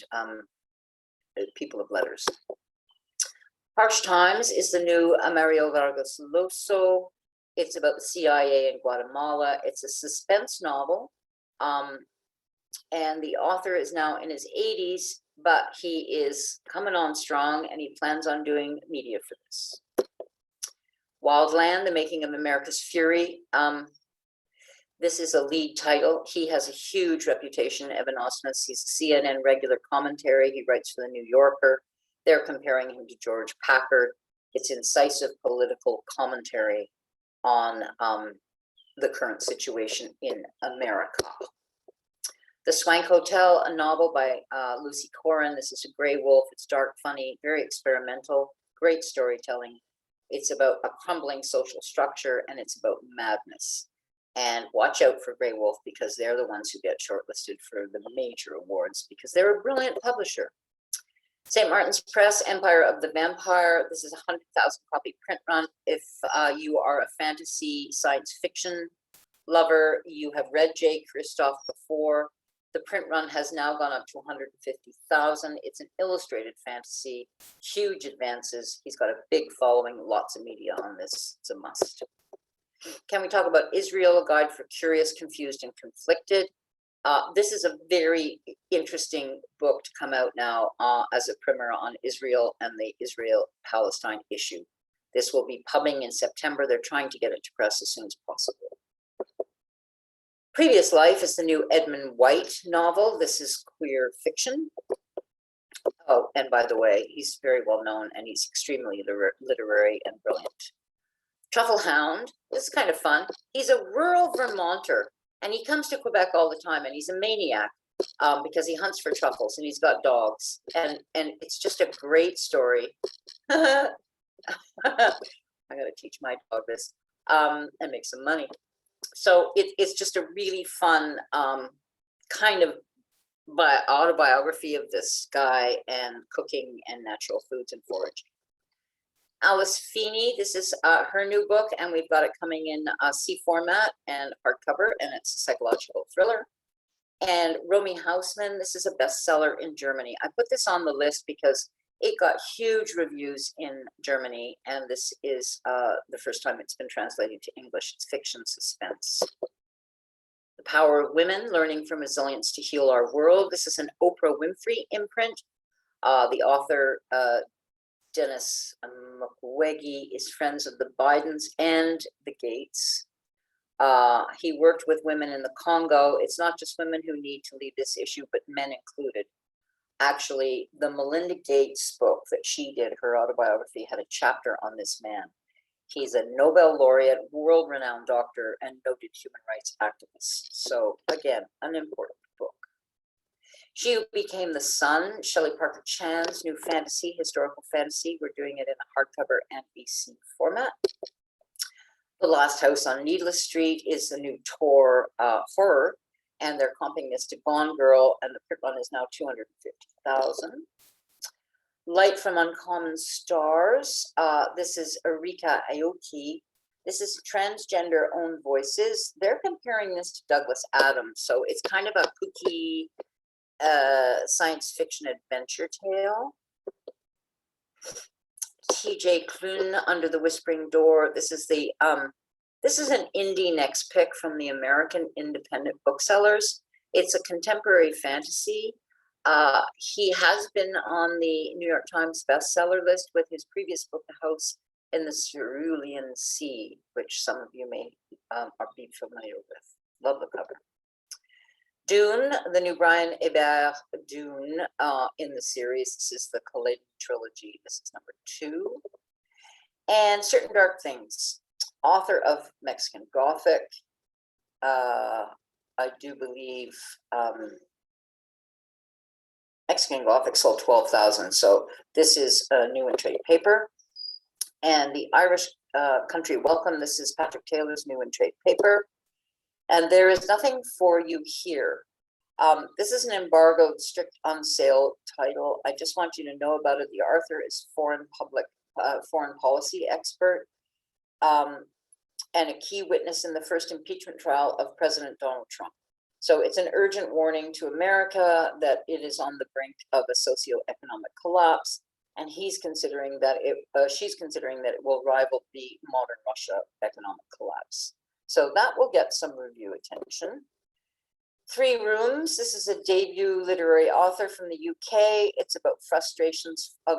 people of letters. Harsh Times is the new Mario Vargas Llosa. It's about the CIA in Guatemala. It's a suspense novel. And the author is now in his 80s, but he is coming on strong and he plans on doing media for this. Wildland, The Making of America's Fury. This is a lead title. He has a huge reputation, Evan Osnos. He's a CNN regular commentary. He writes for the New Yorker. They're comparing him to George Packard. It's incisive political commentary on the current situation in America. The Swank Hotel, a novel by Lucy Corrin. This is a gray wolf. It's dark, funny, very experimental, great storytelling. It's about a crumbling social structure, and it's about madness. And watch out for Grey Wolf, because they're the ones who get shortlisted for the major awards, because they're a brilliant publisher. St. Martin's Press, Empire of the Vampire. This is a 100,000 copy print run. If you are a fantasy science fiction lover, you have read J. Kristoff before. The print run has now gone up to 150,000. It's an illustrated fantasy, huge advances. He's got a big following, lots of media on this. It's a must. Can we talk about Israel, a guide for curious, confused, and conflicted? This is a very interesting book to come out now as a primer on Israel and the Israel-Palestine issue. This will be pubbing in September. They're trying to get it to press as soon as possible. Previous Life is the new Edmund White novel. This is queer fiction. Oh, and by the way, he's very well known and he's extremely literary and brilliant. Truffle Hound, this is kind of fun. He's a rural Vermonter and he comes to Quebec all the time, and he's a maniac because he hunts for truffles and he's got dogs, and it's just a great story. I gotta teach my dog this and make some money. So it's just a really fun kind of autobiography of this guy and cooking and natural foods and foraging. Alice Feeney, this is her new book, and we've got it coming in C format and hardcover, and it's a psychological thriller. And Romy Hausmann, this is a bestseller in Germany. I put this on the list because It got huge reviews in Germany, and this is the first time it's been translated to English. It's fiction suspense. The Power of Women, Learning from Resilience to Heal Our World. This is an Oprah Winfrey imprint. The author, Dennis Mukwege, is friends of the Bidens and the Gates. He worked with women in the Congo. It's not just women who need to lead this issue, but men included. Actually, the Melinda Gates book that she did, her autobiography, had a chapter on this man. He's a Nobel laureate, world-renowned doctor, and noted human rights activist. So again, an important book. She Who Became the Sun, Shelley Parker Chan's new fantasy, historical fantasy. We're doing it in a hardcover and EC format. The Last House on Needless Street is the new Tor horror, and they're comping this to Gone Girl, and the print run is now 250,000. Light from Uncommon Stars. This is Erika Aoki. This is transgender owned voices. They're comparing this to Douglas Adams, so it's kind of a kooky science fiction adventure tale. TJ Klune, Under the Whispering Door. This is an indie next pick from the American independent booksellers. It's a contemporary fantasy. He has been on the New York Times bestseller list with his previous book, The House in the Cerulean Sea, which some of you may be familiar with. Love the cover. Dune, the new Brian Hebert Dune in the series. This is the Khalid trilogy. This is number 2. And Certain Dark Things, author of Mexican Gothic. I do believe Mexican Gothic sold 12,000. So this is a new and trade paper. And the Irish Country Welcome. This is Patrick Taylor's new and trade paper. And There Is Nothing for You Here. This is an embargoed, strict on sale title. I just want you to know about it. The author is foreign policy expert and a key witness in the first impeachment trial of President Donald Trump. So it's an urgent warning to America that it is on the brink of a socioeconomic collapse, and she's considering that it will rival the modern Russia economic collapse. So that will get some review attention. 3 Rooms. This is a debut literary author from the UK. It's about frustrations of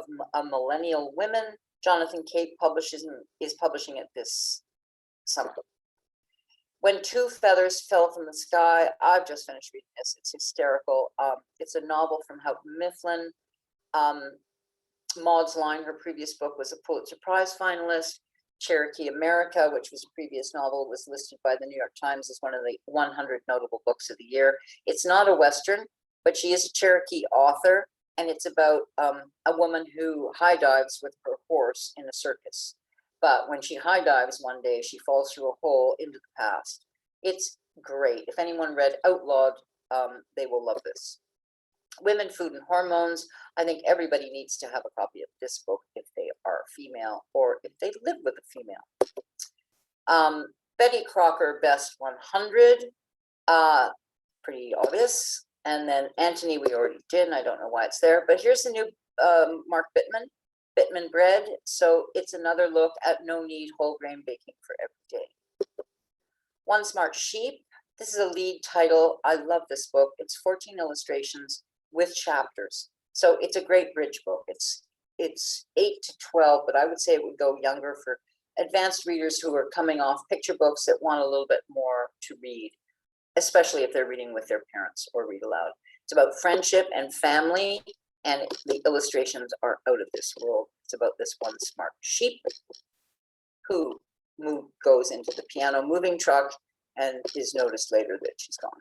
millennial women. Jonathan Cape is publishing it this summer. When Two Feathers Fell from the Sky. I've just finished reading this. It's hysterical. It's a novel from Houghton Mifflin. Maud's Line, her previous book, was a Pulitzer Prize finalist. Cherokee America, which was a previous novel, was listed by the New York Times as one of the 100 notable books of the year. It's not a Western, but she is a Cherokee author, and it's about a woman who high dives with her horse in a circus. But when she high dives one day, she falls through a hole into the past. It's great. If anyone read Outlawed, they will love this. Women, Food, and Hormones. I think everybody needs to have a copy of this book if they are female or if they live with a female. Betty Crocker, Best 100. Pretty obvious. And then Antony, we already did, and I don't know why it's there. But here's the new Mark Bittman Bread. So it's another look at no need whole grain baking for every day. One Smart Sheep. This is a lead title. I love this book. It's 14 illustrations with chapters. So it's a great bridge book. It's 8 to 12, but I would say it would go younger for advanced readers who are coming off picture books that want a little bit more to read, especially if they're reading with their parents or read aloud. It's about friendship and family, and the illustrations are out of this world. It's about this one smart sheep who goes into the piano moving truck and is noticed later that she's gone.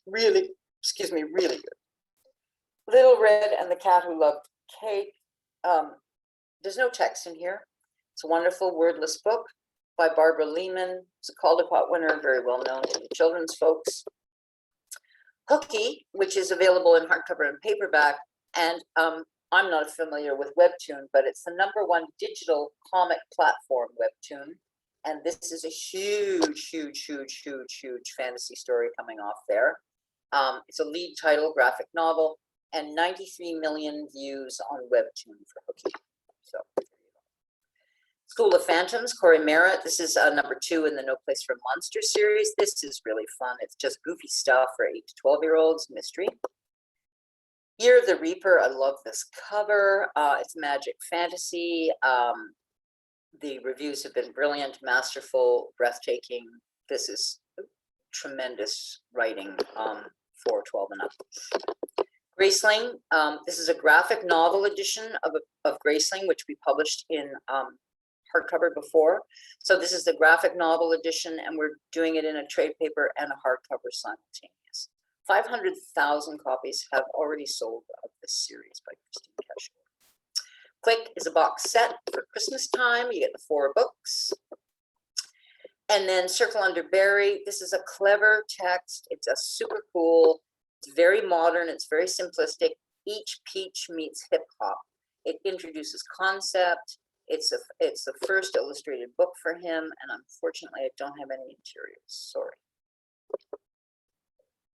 Really good. Little Red and the Cat Who Loved Cake. There's no text in here. It's a wonderful wordless book by Barbara Lehman. It's a Caldecott winner, very well known to the children's folks. Hooky, which is available in hardcover and paperback, and I'm not familiar with Webtoon, but it's the #1 digital comic platform, Webtoon, and this is a huge fantasy story coming off there. It's a lead title graphic novel. and 93 million views on Webtoon for Hooky. So, School of Phantoms, Corey Merritt. This is number 2 in the No Place for Monsters series. This is really fun. It's just goofy stuff for 8 to 12-year-olds, mystery. Year of the Reaper, I love this cover. It's magic fantasy. The reviews have been brilliant, masterful, breathtaking. This is tremendous writing for 12 and up. Graceling, this is a graphic novel edition of Graceling, which we published in hardcover before. So this is the graphic novel edition, and we're doing it in a trade paper and a hardcover simultaneous. 500,000 copies have already sold of this series by Christine Cashmore. Click is a box set for Christmas time. You get the 4 books. And then Circle Under Berry. This is a clever text. It's a super cool. It's very modern. It's very simplistic. Each peach meets hip hop. It introduces concept. It's the first illustrated book for him. And unfortunately, I don't have any interiors. Sorry.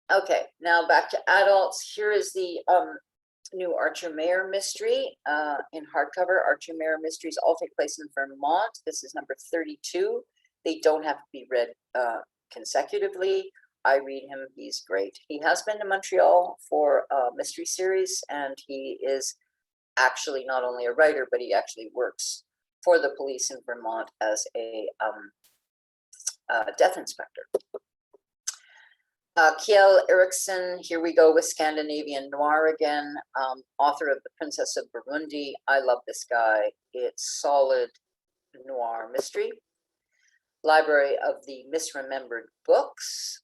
Okay, now back to adults. Here is the new Archer Mayer mystery in hardcover. Archer Mayer mysteries all take place in Vermont. This is number 32. They don't have to be read consecutively. I read him, he's great. He has been to Montreal for a mystery series, and he is actually not only a writer, but he actually works for the police in Vermont as a death inspector. Kjell Eriksson, here we go with Scandinavian noir again, author of The Princess of Burundi. I love this guy. It's solid noir mystery. Library of the Misremembered Books.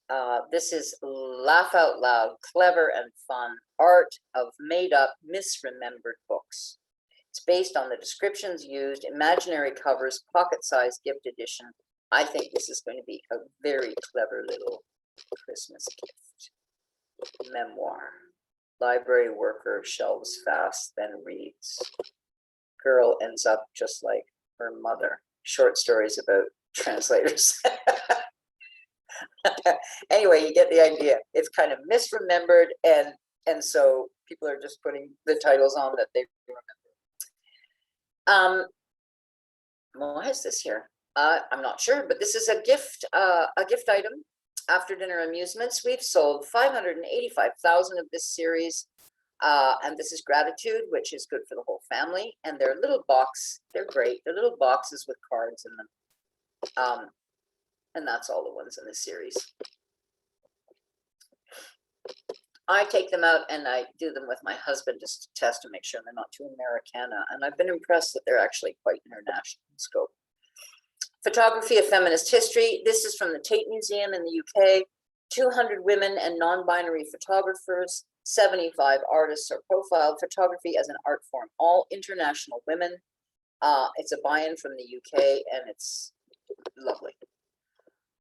This is laugh out loud, clever and fun art of made up, misremembered books. It's based on the descriptions used, imaginary covers, pocket-sized gift edition. I think this is going to be a very clever little Christmas gift. Memoir. Library worker shelves fast, then reads. Girl ends up just like her mother. Short stories about translators. Anyway, you get the idea. It's kind of misremembered, and so people are just putting the titles on that they remember. What is this here? I'm not sure, but this is a gift item. After dinner amusements. We've sold 585,000 of this series, and this is Gratitude, which is good for the whole family. And their little box, they're great. They're little boxes with cards in them, and that's all the ones in the series. I take them out and I do them with my husband just to test to make sure they're not too Americana, and I've been impressed that they're actually quite international in scope. Photography of Feminist History. This is from the Tate Museum in the UK. 200 women and non-binary photographers, 75 artists are profiled. Photography as an art form, all international women. It's a buy-in from the UK, and it's lovely.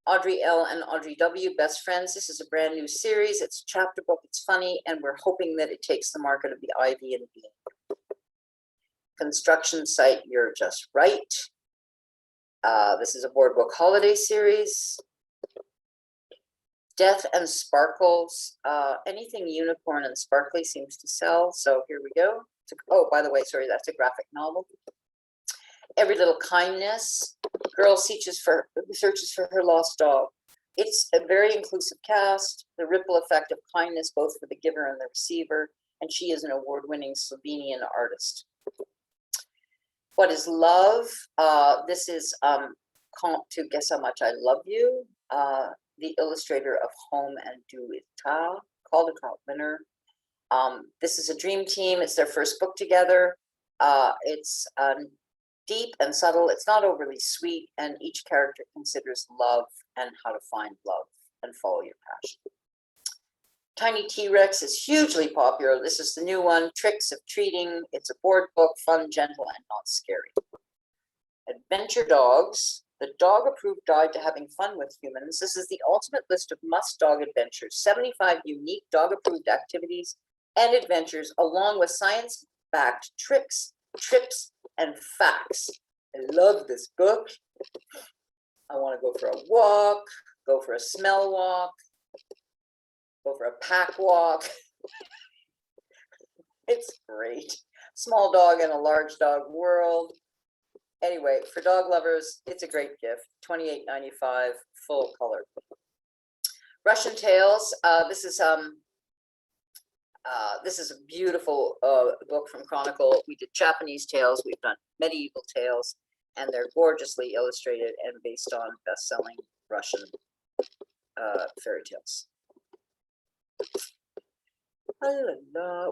Audrey L. and Audrey W., Best Friends. This is a brand new series. It's a chapter book. It's funny, and we're hoping that it takes the market of the Ivy and Bean. Construction Site, You're Just Right. This is a boardwalk holiday series. Death and Sparkles. Anything unicorn and sparkly seems to sell. So here we go. Oh, by the way, sorry, that's a graphic novel. Every Little Kindness. Girl searches for her lost dog. It's a very inclusive cast. The ripple effect of kindness, both for the giver and the receiver. And she is an award-winning Slovenian artist. What is Love? This is Comp to Guess How Much I Love You. The illustrator of Home and Do It Ta, Caldecott winner. This is a dream team. It's their first book together. It's deep and subtle. It's not overly sweet, and each character considers love and how to find love and follow your passion. Tiny T-Rex is hugely popular. This is the new one, Tricks of Treating. It's a board book, fun, gentle, and not scary. Adventure Dogs. The dog-approved guide to having fun with humans. This is the ultimate list of must-dog adventures, 75 unique dog-approved activities and adventures, along with science-backed tricks, trips, and facts. I love this book. I want to go for a walk, go for a smell walk, go for a pack walk. It's great. Small dog in a large dog world. Anyway, for dog lovers, it's a great gift. $28.95, full color. Russian Tales. This is a beautiful book from Chronicle. We did Japanese tales. We've done medieval tales, and they're gorgeously illustrated and based on best-selling Russian fairy tales.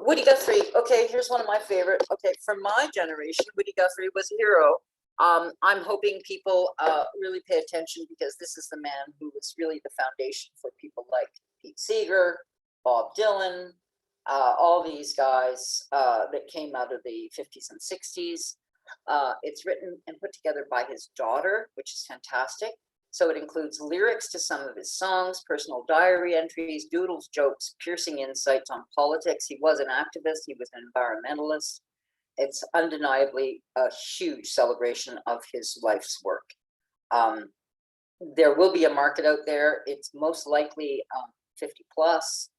Woody Guthrie. Okay, here's one of my favorite. Okay, from my generation, Woody Guthrie was a hero. I'm hoping people really pay attention because this is the man who was really the foundation for people like Pete Seeger, Bob Dylan, all these guys that came out of the 50s and 60s. It's written and put together by his daughter, which is fantastic. So it includes lyrics to some of his songs, personal diary entries, doodles, jokes, piercing insights on politics. He was an activist. He was an environmentalist. It's undeniably a huge celebration of his life's work. There will be a market out there. It's most likely 50 plus.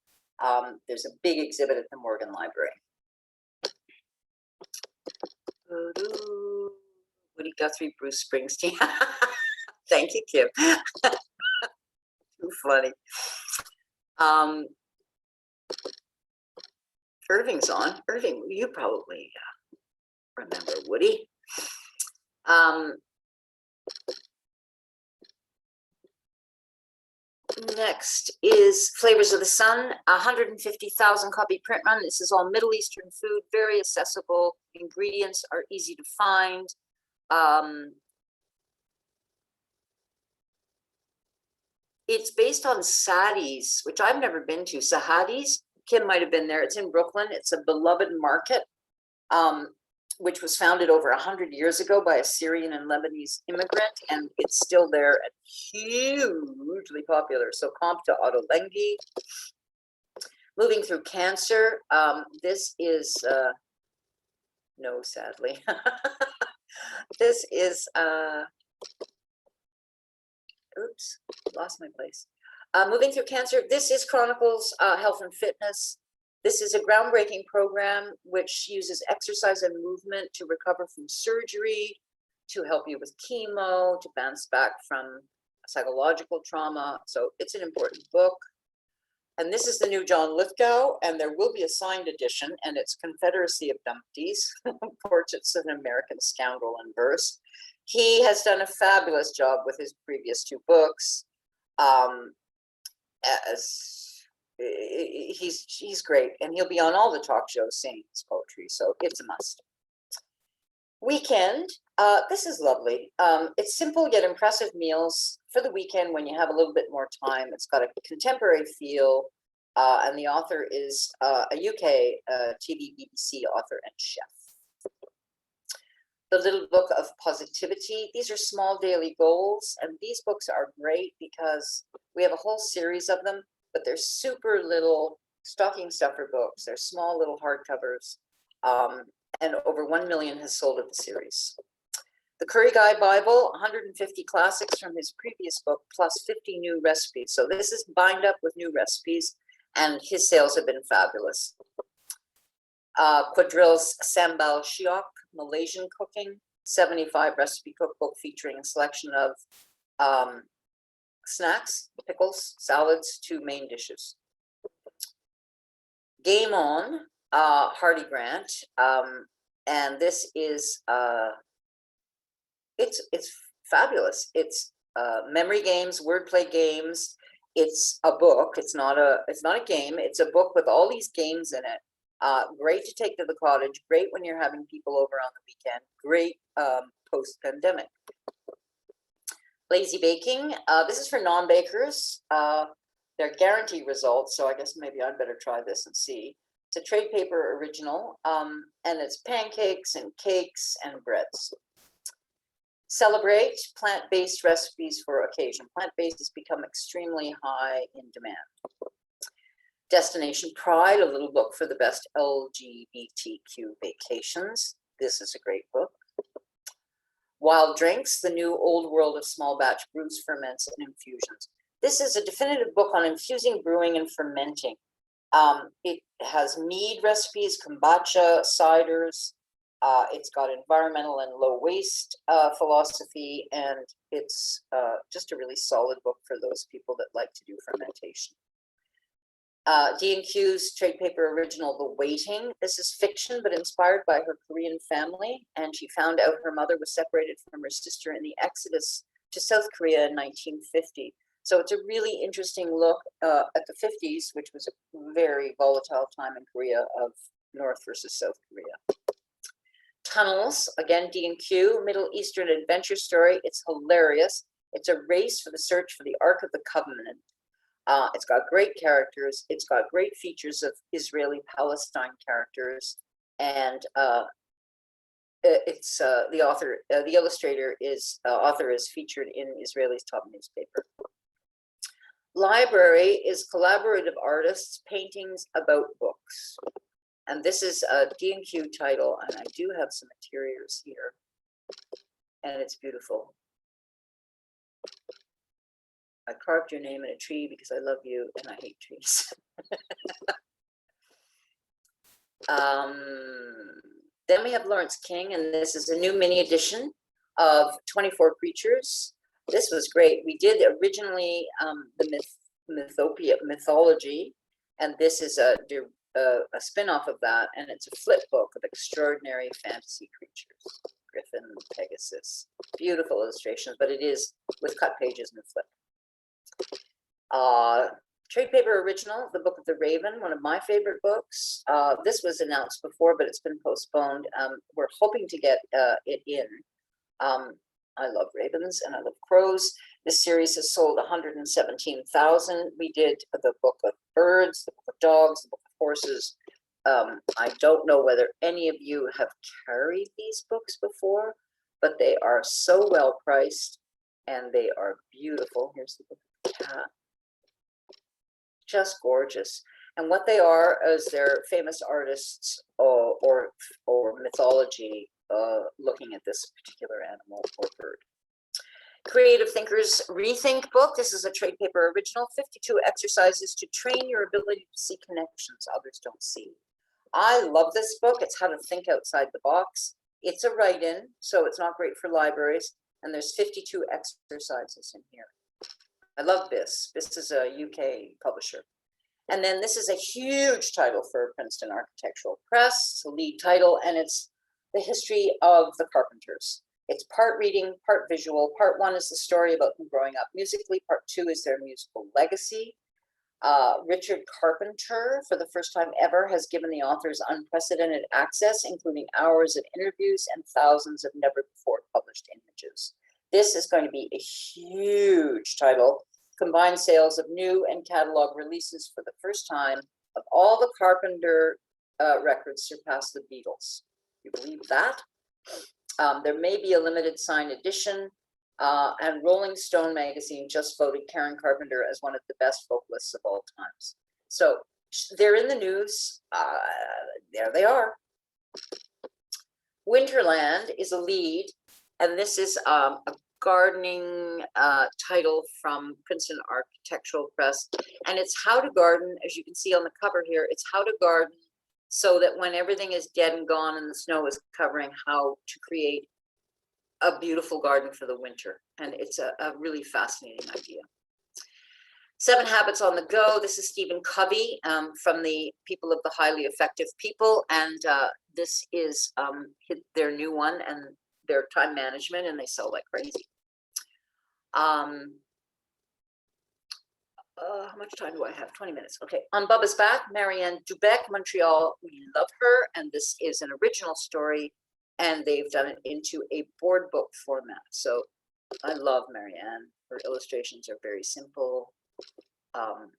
There's a big exhibit at the Morgan Library. Woody Guthrie, Bruce Springsteen. Thank you, Kim. Too funny. Irving's on. Irving, you probably remember Woody. Next is Flavors of the Sun, 150,000 copy print run. This is all Middle Eastern food, very accessible. Ingredients are easy to find. It's based on Sadie's, which I've never been to. Sahadi's, Kim might have been there. It's in Brooklyn. It's a beloved market, which was founded over 100 years ago by a Syrian and Lebanese immigrant, and it's still there and hugely popular. So comp to Otto Lengi. Moving Through Cancer. This is, no, sadly. This is, oops, lost my place. Moving Through Cancer. This is Chronicles Health and Fitness. This is a groundbreaking program which uses exercise and movement to recover from surgery, to help you with chemo, to bounce back from psychological trauma. So it's an important book. And this is the new John Lithgow, and there will be a signed edition, and it's Confederacy of Dumpties, Portraits of an American Scoundrel in Verse. He has done a fabulous job with his previous two books. He's great, and he'll be on all the talk shows saying his poetry, so it's a must. Weekend. This is lovely. It's simple yet impressive meals for the weekend when you have a little bit more time. It's got a contemporary feel, and the author is a UK TV BBC author and chef. The Little Book of Positivity. These are small daily goals, and these books are great because we have a whole series of them, but they're super little stocking stuffer books. They're small little hardcovers, and over 1 million has sold of the series. The Curry Guy Bible, 150 classics from his previous book, plus 50 new recipes. So this is bind up with new recipes, and his sales have been fabulous. Quadrille's Sambal Shiok, Malaysian cooking, 75 recipe cookbook featuring a selection of snacks, pickles, salads, 2 main dishes. Game On, Hardy Grant, and this is it's fabulous. It's memory games, wordplay games. It's a book. It's not a game. It's a book with all these games in it. Great to take to the cottage. Great when you're having people over on the weekend. Great post-pandemic. Lazy Baking. This is for non-bakers. They're guaranteed results, so I guess maybe I'd better try this and see. It's a trade paper original, and it's pancakes and cakes and breads. Celebrate, plant-based recipes for occasion. Plant-based has become extremely high in demand. Destination Pride, a little book for the best LGBTQ vacations. This is a great book. Wild Drinks, the new old world of small batch brews, ferments, and infusions. This is a definitive book on infusing, brewing, and fermenting. It has mead recipes, kombucha, ciders. It's got environmental and low waste philosophy, and it's just a really solid book for those people that like to do fermentation. D&Q's trade paper original, The Waiting. This is fiction, but inspired by her Korean family, and she found out her mother was separated from her sister in the exodus to South Korea in 1950. So it's a really interesting look at the 50s, which was a very volatile time in Korea of North versus South Korea. Tunnels, again, D&Q, Middle Eastern adventure story. It's hilarious. It's a race for the search for the Ark of the Covenant. It's got great characters. It's got great features of Israeli-Palestine characters, and it's the author is featured in Israeli's top newspaper. Library is collaborative artists, paintings about books. And this is a D&Q title, and I do have some interiors here, and it's beautiful. I carved your name in a tree because I love you and I hate trees. Then we have Lawrence King, and this is a new mini edition of 24 Creatures. This was great. We did originally the mythology, and this is a spin-off of that, and it's a flip book of extraordinary fantasy creatures. Griffin, Pegasus, beautiful illustrations, but it is with cut pages and flip. Trade paper original, The Book of the Raven, one of my favorite books. This was announced before, but it's been postponed. We're hoping to get it in. I love ravens and I love crows. This series has sold 117,000. We did the Book of Birds, the Book of Dogs, the Book of Horses. I don't know whether any of you have carried these books before, but they are so well priced and they are beautiful. Here's the Book of the Cat. Just gorgeous. And what they are is they're famous artists or mythology looking at this particular animal or bird. Creative Thinkers Rethink book. This is a trade paper original, 52 exercises to train your ability to see connections others don't see. I love this book. It's how to think outside the box. It's a write-in, so it's not great for libraries. And there's 52 exercises in here. I love this. This is a UK publisher. And then this is a huge title for Princeton Architectural Press. It's a lead title, and it's the history of the Carpenters. It's part reading, part visual. Part one is the story about them growing up musically. Part two is their musical legacy. Richard Carpenter, for the first time ever, has given the authors unprecedented access, including hours of interviews and thousands of never before published images. This is going to be a huge title. Combined sales of new and catalog releases for the first time of all the Carpenter records surpass the Beatles. You believe that? There may be a limited signed edition, and Rolling Stone magazine just voted Karen Carpenter as one of the best vocalists of all times. So they're in the news. There they are. Winterland is a lead, and this is a gardening title from Princeton Architectural Press, and it's how to garden. As you can see on the cover here, it's how to garden so that when everything is dead and gone and the snow is covering, how to create a beautiful garden for the winter. And it's a really fascinating idea. 7 Habits on the Go. This is Stephen Covey from the People of the Highly Effective People, and this is their new one, and their time management, and they sell like crazy. How much time do I have? 20 minutes. Okay. On Bubba's Back, Marianne Dubec, Montreal. We love her. And this is an original story, and they've done it into a board book format. So I love Marianne. Her illustrations are very simple. And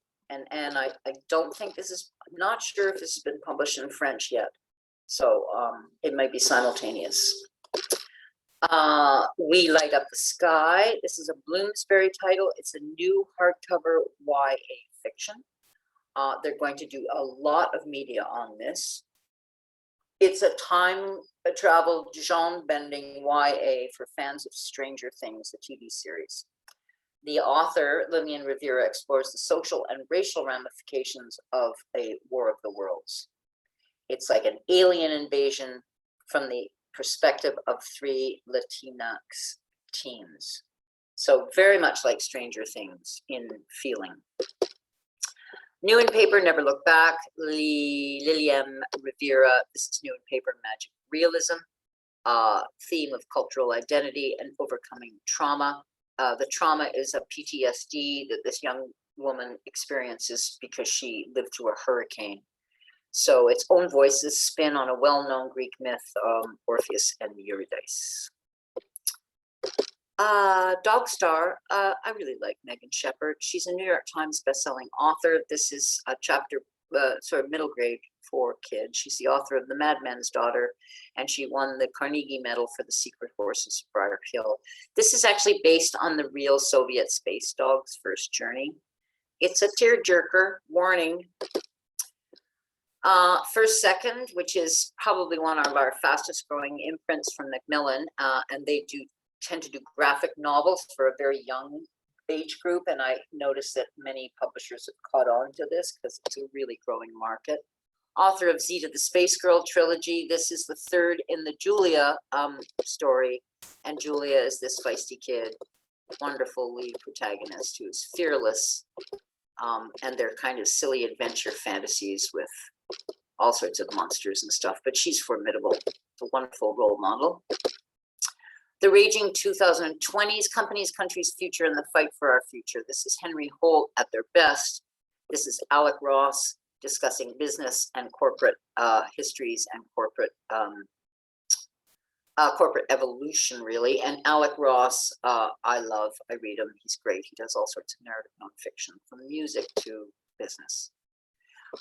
I don't think this is, I'm not sure if this has been published in French yet. So it might be simultaneous. We Light Up the Sky. This is a Bloomsbury title. It's a new hardcover YA fiction. They're going to do a lot of media on this. It's a time travel genre bending YA for fans of Stranger Things, the TV series. The author, Lillian Rivera, explores the social and racial ramifications of a War of the Worlds. It's like an alien invasion from the perspective of 3 Latinx teens. So very much like Stranger Things in feeling. New in paper, Never Look Back, Lillian Rivera. This is new in paper, Magic Realism, theme of cultural identity and overcoming trauma. The trauma is a PTSD that this young woman experiences because she lived through a hurricane. So its own voices spin on a well-known Greek myth, Orpheus and Eurydice. Dog Star, I really like Megan Shepherd. She's a New York Times bestselling author. This is a chapter, sort of middle grade for kids. She's the author of The Madman's Daughter, and she won the Carnegie Medal for The Secret Horses of Briar Hill. This is actually based on the real Soviet space dog's first journey. It's a tearjerker, warning. First Second, which is probably one of our fastest growing imprints from Macmillan, and they tend to do graphic novels for a very young age group, and I noticed that many publishers have caught on to this because it's a really growing market. Author of Zeta the Space Girl trilogy. This is the third in the Julia story, and Julia is this feisty kid, wonderful lead protagonist who is fearless, and they're kind of silly adventure fantasies with all sorts of monsters and stuff, but she's formidable. It's a wonderful role model. The Raging 2020s, Companies, Countries, Future, and the Fight for Our Future. This is Henry Holt at their best. This is Alec Ross discussing business and corporate histories and corporate evolution, really. And Alec Ross, I love, I read him, he's great. He does all sorts of narrative nonfiction, from music to business.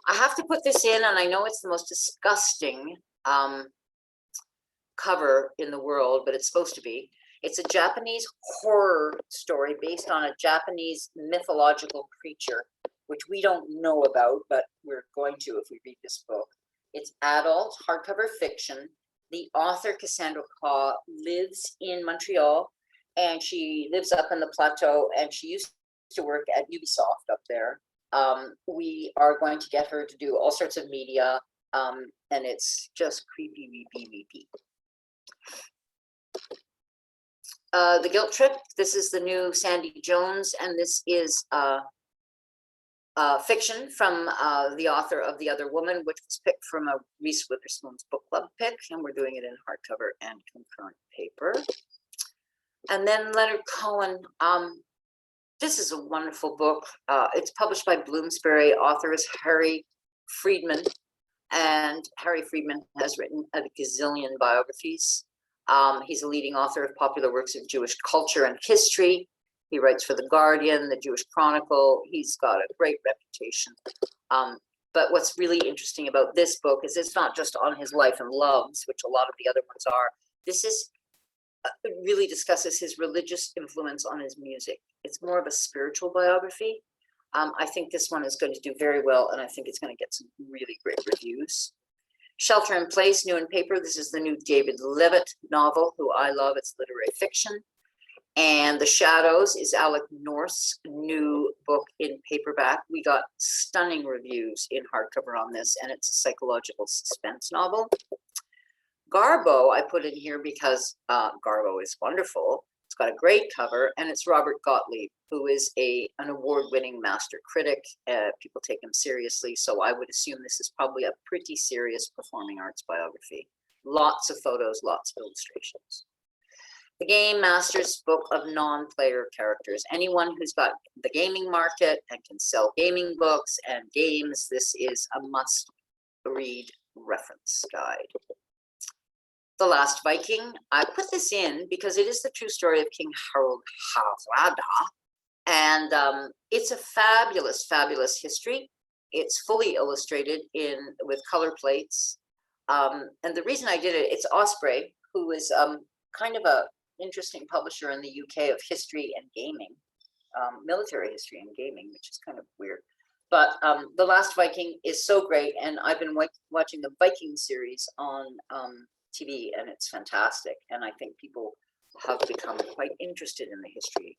I have to put this in, and I know it's the most disgusting cover in the world, but it's supposed to be. It's a Japanese horror story based on a Japanese mythological creature, which we don't know about, but we're going to if we read this book. It's adult hardcover fiction. The author, Cassandra Kaw, lives in Montreal, and she lives up in the plateau, and she used to work at Ubisoft up there. We are going to get her to do all sorts of media, and it's just creepy, weepy. The Guilt Trip. This is the new Sandy Jones, and this is fiction from the author of The Other Woman, which was picked from a Reese Witherspoon's book club pick, and we're doing it in hardcover and concurrent paper. And then Leonard Cohen. This is a wonderful book. It's published by Bloomsbury. Author is Harry Friedman, and Harry Friedman has written a gazillion biographies. He's a leading author of popular works of Jewish culture and history. He writes for The Guardian, The Jewish Chronicle. He's got a great reputation. But what's really interesting about this book is it's not just on his life and loves, which a lot of the other ones are. This is it really discusses his religious influence on his music. It's more of a spiritual biography. I think this one is going to do very well, and I think it's going to get some really great reviews. Shelter in Place, new in paper. This is the new David Levitt novel, who I love. It's literary fiction. And The Shadows is Alec North's new book in paperback. We got stunning reviews in hardcover on this, and it's a psychological suspense novel. Garbo, I put in here because Garbo is wonderful. It's got a great cover, and it's Robert Gottlieb, who is an award-winning master critic. People take him seriously, so I would assume this is probably a pretty serious performing arts biography. Lots of photos, lots of illustrations. The Game Master's book of non-player characters. Anyone who's got the gaming market and can sell gaming books and games, this is a must-read reference guide. The Last Viking. I put this in because it is the true story of King Harald Hardrada, and it's a fabulous, fabulous history. It's fully illustrated with color plates, and the reason I did it, it's Osprey, who is kind of a interesting publisher in the UK of history and gaming, military history and gaming, which is kind of weird. But The Last Viking is so great, and I've been watching the Viking series on TV, and it's fantastic. And I think people have become quite interested in the history.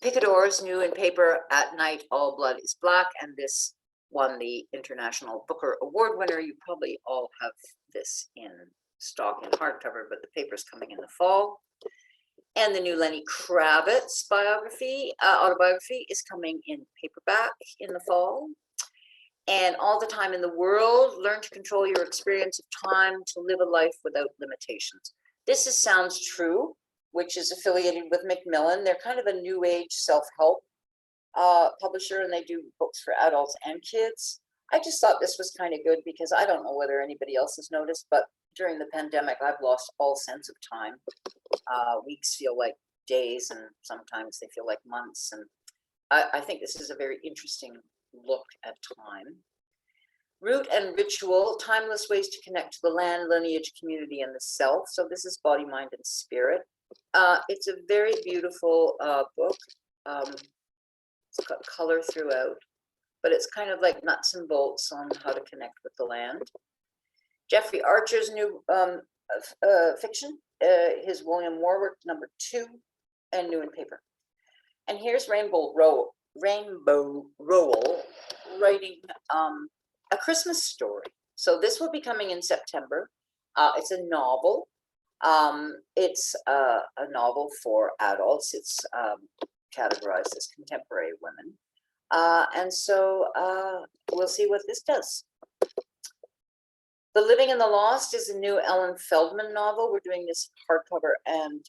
Picador's new in paper, At Night, All Blood is Black, and this won the International Booker Award winner. You probably all have this in stock in hardcover, but the paper's coming in the fall. And the new Lenny Kravitz autobiography is coming in paperback in the fall. And All the Time in the World, Learn to Control Your Experience of Time to Live a Life Without Limitations. This is Sounds True, which is affiliated with Macmillan. They're kind of a new age self-help publisher, and they do books for adults and kids. I just thought this was kind of good because I don't know whether anybody else has noticed, but during the pandemic, I've lost all sense of time. Weeks feel like days, and sometimes they feel like months. And I think this is a very interesting look at time. Root and Ritual, Timeless Ways to Connect to the Land, Lineage, Community, and the Self. So this is Body, Mind, and Spirit. It's a very beautiful book. It's got color throughout, but it's kind of like nuts and bolts on how to connect with the land. Jeffrey Archer's new fiction, his William Warwick #2, and new in paper. And here's Rainbow Rowell writing a Christmas story. So this will be coming in September. It's a novel. It's a novel for adults. It's categorized as contemporary women. And so we'll see what this does. The Living and the Lost is a new Ellen Feldman novel. We're doing this hardcover and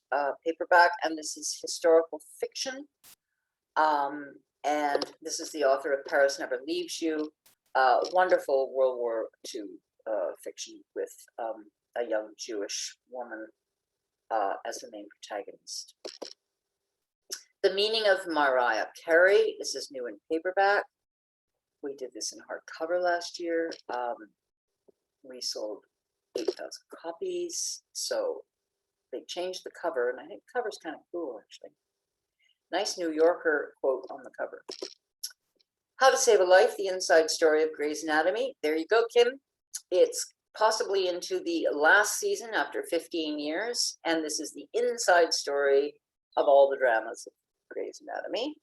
paperback, and this is historical fiction. And this is the author of Paris Never Leaves You, wonderful World War II fiction with a young Jewish woman as the main protagonist. The Meaning of Mariah Carey, this is new in paperback. We did this in hardcover last year. We sold 8,000 copies, so they changed the cover, and I think the cover's kind of cool, actually. Nice New Yorker quote on the cover. How to Save a Life, the inside story of Grey's Anatomy. There you go, Kim. It's possibly into the last season after 15 years, and this is the inside story of all the dramas of Grey's Anatomy.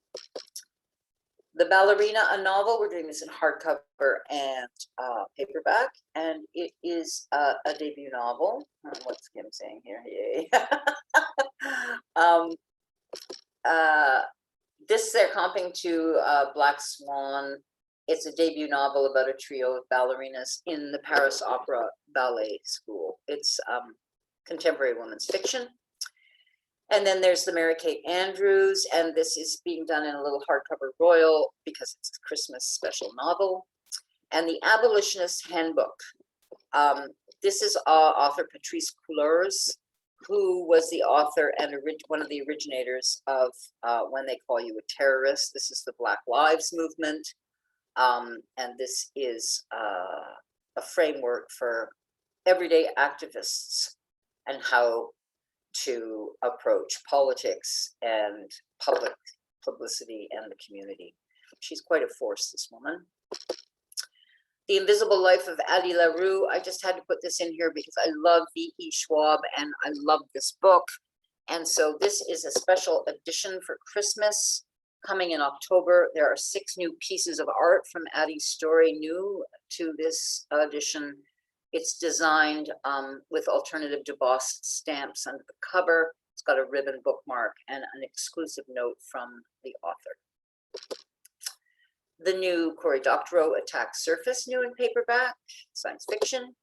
The Ballerina, a novel. We're doing this in hardcover and paperback, and it is a debut novel. What's Kim saying here? Yay. This they're comping to Black Swan. It's a debut novel about a trio of ballerinas in the Paris Opera Ballet School. It's contemporary women's fiction. And then there's the Mary Kate Andrews, and this is being done in a little hardcover royal because it's a Christmas special novel. And the Abolitionist Handbook. This is author Patrice Couleurs, who was the author and one of the originators of When They Call You a Terrorist. This is the Black Lives Movement. And this is a framework for everyday activists and how to approach politics and public publicity and the community. She's quite a force, this woman. The Invisible Life of Addie LaRue. I just had to put this in here because I love V.E. Schwab and I love this book. And so this is a special edition for Christmas coming in October. There are 6 new pieces of art from Addie's story new to this edition. It's designed with alternative debossed stamps under the cover. It's got a ribbon bookmark and an exclusive note from the author. The new Cory Doctorow, Attack Surface, new in paperback, science fiction.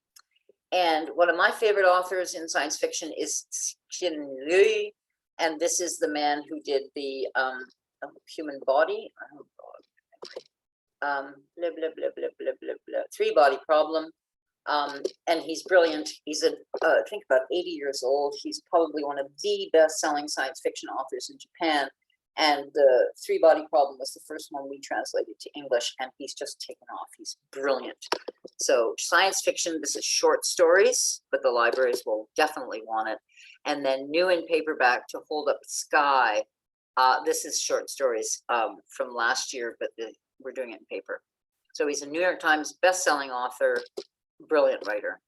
And one of my favorite authors in science fiction is Xin Liu. And this is the man who did the Human Body. Oh God. Blah, blah, blah, blah, blah, blah, blah. 3-Body Problem. And he's brilliant. He's I think about 80 years old. He's probably one of the best-selling science fiction authors in Japan. And the 3-Body Problem was the first one we translated to English, and he's just taken off. He's brilliant. So science fiction, this is short stories, but the libraries will definitely want it. And then new in paperback, To Hold Up the Sky. This is short stories from last year, but we're doing it in paper. So he's a New York Times best-selling author, brilliant writer.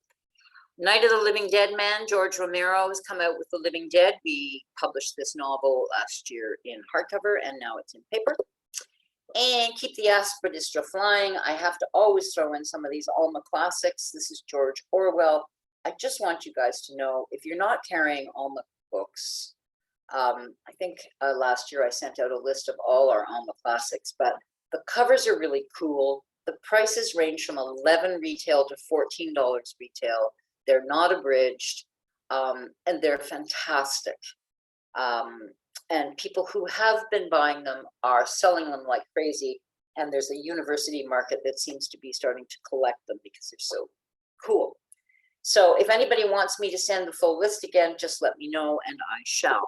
Night of the Living Dead Man, George Romero has come out with The Living Dead. We published this novel last year in hardcover, and now it's in paper. And Keep the Aspidistra Flying. I have to always throw in some of these Alma classics. This is George Orwell. I just want you guys to know, if you're not carrying Alma books, I think last year I sent out a list of all our Alma classics, but the covers are really cool. The prices range from $11 retail to $14 retail. They're not abridged, and they're fantastic. And people who have been buying them are selling them like crazy. And there's a university market that seems to be starting to collect them because they're so cool. So if anybody wants me to send the full list again, just let me know and I shall.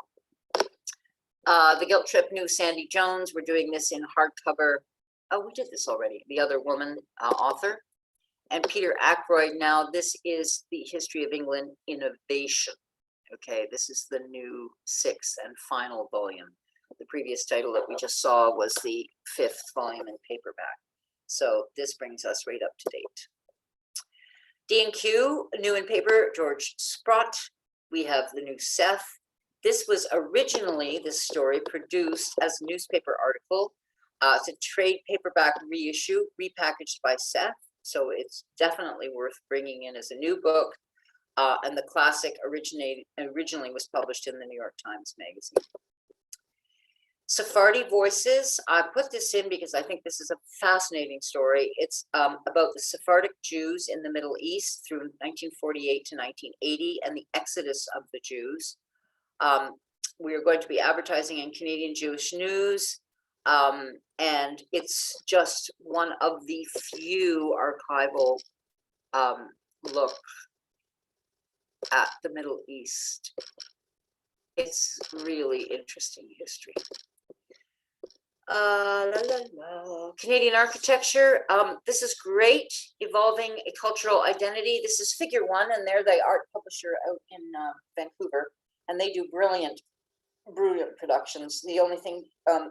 The Guilt Trip, new Sandy Jones. We're doing this in hardcover. Oh, we did this already. The Other Woman author. And Peter Ackroyd. Now, this is the History of England Innovation. Okay, this is the new 6th and final volume. The previous title that we just saw was the 5th volume in paperback. So this brings us right up to date. D&Q, new in paper, George Sprott. We have the new Seth. This was originally, this story, produced as a newspaper article. It's a trade paperback reissue, repackaged by Seth. So it's definitely worth bringing in as a new book. And the classic originally was published in the New York Times Magazine. Sephardi Voices. I put this in because I think this is a fascinating story. It's about the Sephardic Jews in the Middle East through 1948 to 1980 and the exodus of the Jews. We are going to be advertising in Canadian Jewish News. And it's just one of the few archival look at the Middle East. It's really interesting history. Canadian architecture. This is great. Evolving a cultural identity. This is Figure One, and they're the art publisher out in Vancouver, and they do brilliant productions. The only thing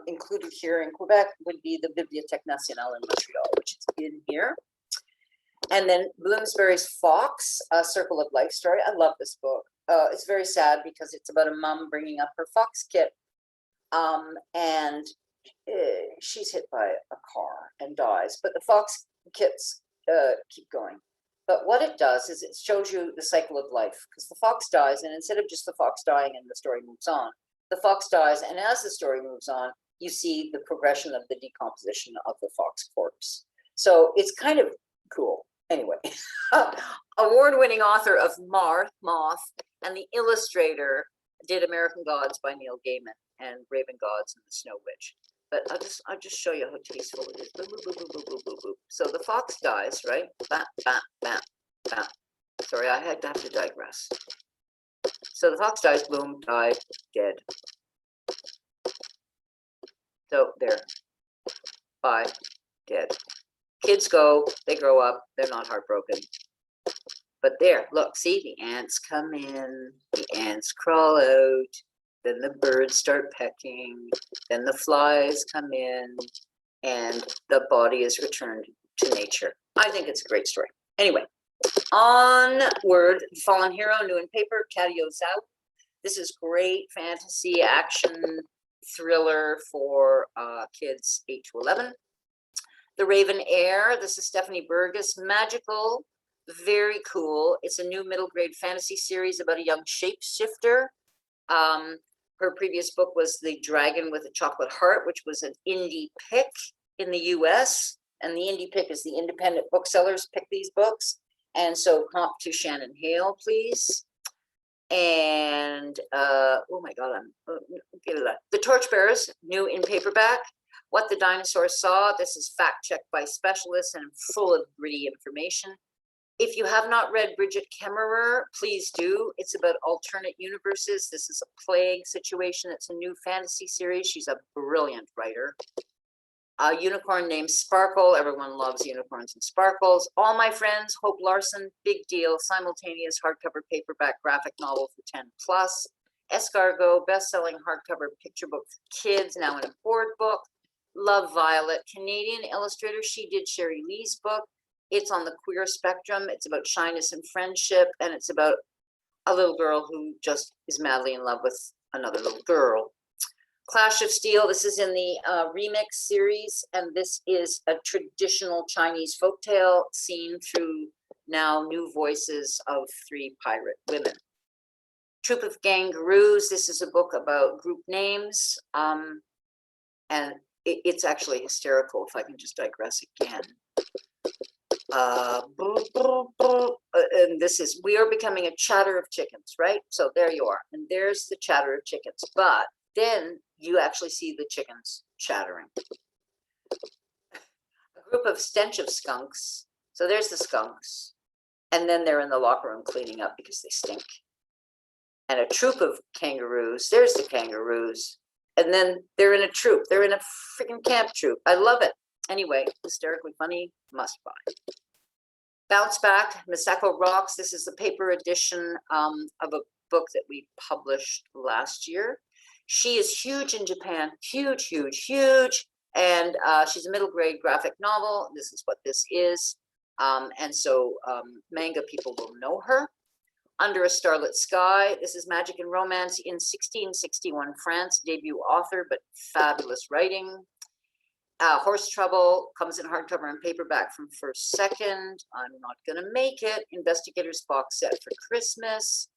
included here in Quebec would be the Bibliothèque Nationale in Montreal, which is in here. And then Bloomsbury's Fox, A Circle of Life story. I love this book. It's very sad because it's about a mom bringing up her fox kit, and she's hit by a car and dies. But the fox kits keep going. But what it does is it shows you the cycle of life, because the fox dies, and instead of just the fox dying and the story moves on, the fox dies, and as the story moves on, you see the progression of the decomposition of the fox corpse. So it's kind of cool. Anyway, award-winning author of Moth, and the illustrator did American Gods by Neil Gaiman and Raven Gods and the Snow Witch. But I'll just show you how tasteful it is. Boop, boop, boop, boop, boop, boop, boop. So the fox dies, right? Bam, bam, bam, bam. Sorry, I had to have to digress. So the fox dies, boom, died, dead. So there, bye, dead. Kids go, they grow up, they're not heartbroken. But there, look, see, the ants come in, the ants crawl out, then the birds start pecking, then the flies come in, and the body is returned to nature. I think it's a great story. Anyway, onward, Fallen Hero, new in paper, Cadio Zhao. This is great fantasy action thriller for kids 8 to 11. The Raven Heir, this is Stephanie Burgess, magical, very cool. It's a new middle grade fantasy series about a young shapeshifter. Her previous book was The Dragon with a Chocolate Heart, which was an indie pick in the US. And the indie pick is the independent booksellers pick these books. And so comp to Shannon Hale, please. And, oh my God, give it that. The Torchbearers, new in paperback. What the Dinosaurs Saw. This is fact-checked by specialists and full of gritty information. If you have not read Bridget Kemmerer, please do. It's about alternate universes. This is a plague situation. It's a new fantasy series. She's a brilliant writer. A unicorn named Sparkle. Everyone loves unicorns and sparkles. All My Friends, Hope Larson, big deal. Simultaneous hardcover paperback graphic novel for 10 plus. Escargot, best-selling hardcover picture book for kids, now in a board book. Love Violet, Canadian illustrator. She did Sherry Lee's book. It's on the queer spectrum. It's about shyness and friendship, and it's about a little girl who just is madly in love with another little girl. Clash of Steel, this is in the remix series, and this is a traditional Chinese folktale seen through now new voices of 3 pirate women. Troop of Kangaroos, this is a book about group names, and it's actually hysterical, if I can just digress again. And this is, we are becoming a chatter of chickens, right? So there you are, and there's the chatter of chickens, but then you actually see the chickens chattering. A group of stench of skunks, so there's the skunks, and then they're in the locker room cleaning up because they stink. And a troop of kangaroos, there's the kangaroos, and then they're in a troop, they're in a freaking camp troop. I love it. Anyway, hysterically funny, must buy. Bounce Back, Misako Rocks. This is the paper edition of a book that we published last year. She is huge in Japan, huge, huge, huge. And she's a middle grade graphic novel. This is what this is. And so manga people will know her. Under a Starlit Sky. This is magic and romance in 1661 France. Debut author, but fabulous writing. Horse Trouble comes in hardcover and paperback from First Second. I'm not gonna make it. Investigators box set for Christmas.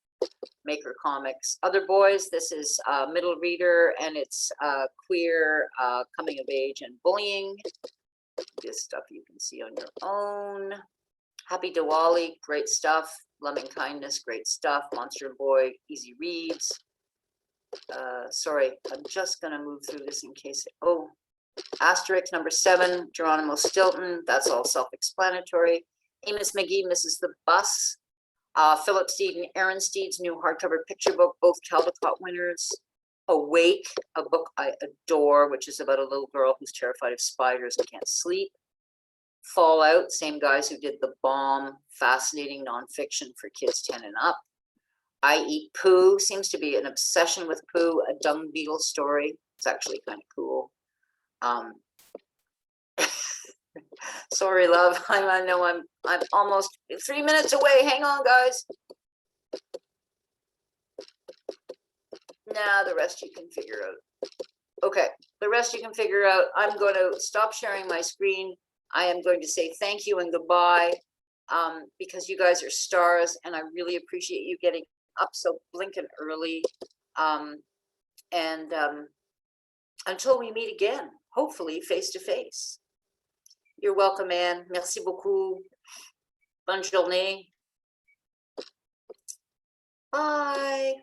Maker Comics. Other Boys. This is middle reader, and it's queer, coming of age, and bullying. This stuff you can see on your own. Happy Diwali, great stuff. Loving Kindness, great stuff. Monster Boy, easy reads. Sorry, I'm just gonna move through this in case. Oh. Asterix number 7, Geronimo Stilton, that's all self-explanatory. Amos McGee misses the bus. Philip Steed and Aaron Steed's new hardcover picture book, both Caldecott winners. Awake, a book I adore, which is about a little girl who's terrified of spiders and can't sleep. Fallout, same guys who did The Bomb, fascinating nonfiction for kids 10 and up. I Eat Poo, seems to be an obsession with poo, a dung beetle story. It's actually kind of cool. Sorry, love. I know I'm almost 3 minutes away. Hang on, guys. Nah, the rest you can figure out. Okay, the rest you can figure out. I'm going to stop sharing my screen. I am going to say thank you and goodbye, because you guys are stars, and I really appreciate you getting up so blinking early. Until we meet again, hopefully face to face. You're welcome, Anne. Merci beaucoup. Bonne journée. Bye.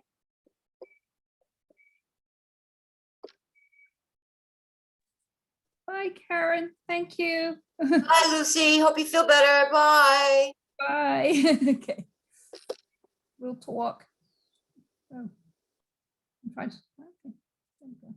Bye, Karen. Thank you. Bye, Lucy. Hope you feel better. Bye. Bye. Okay. We'll talk. Oh, I'm trying to. Okay.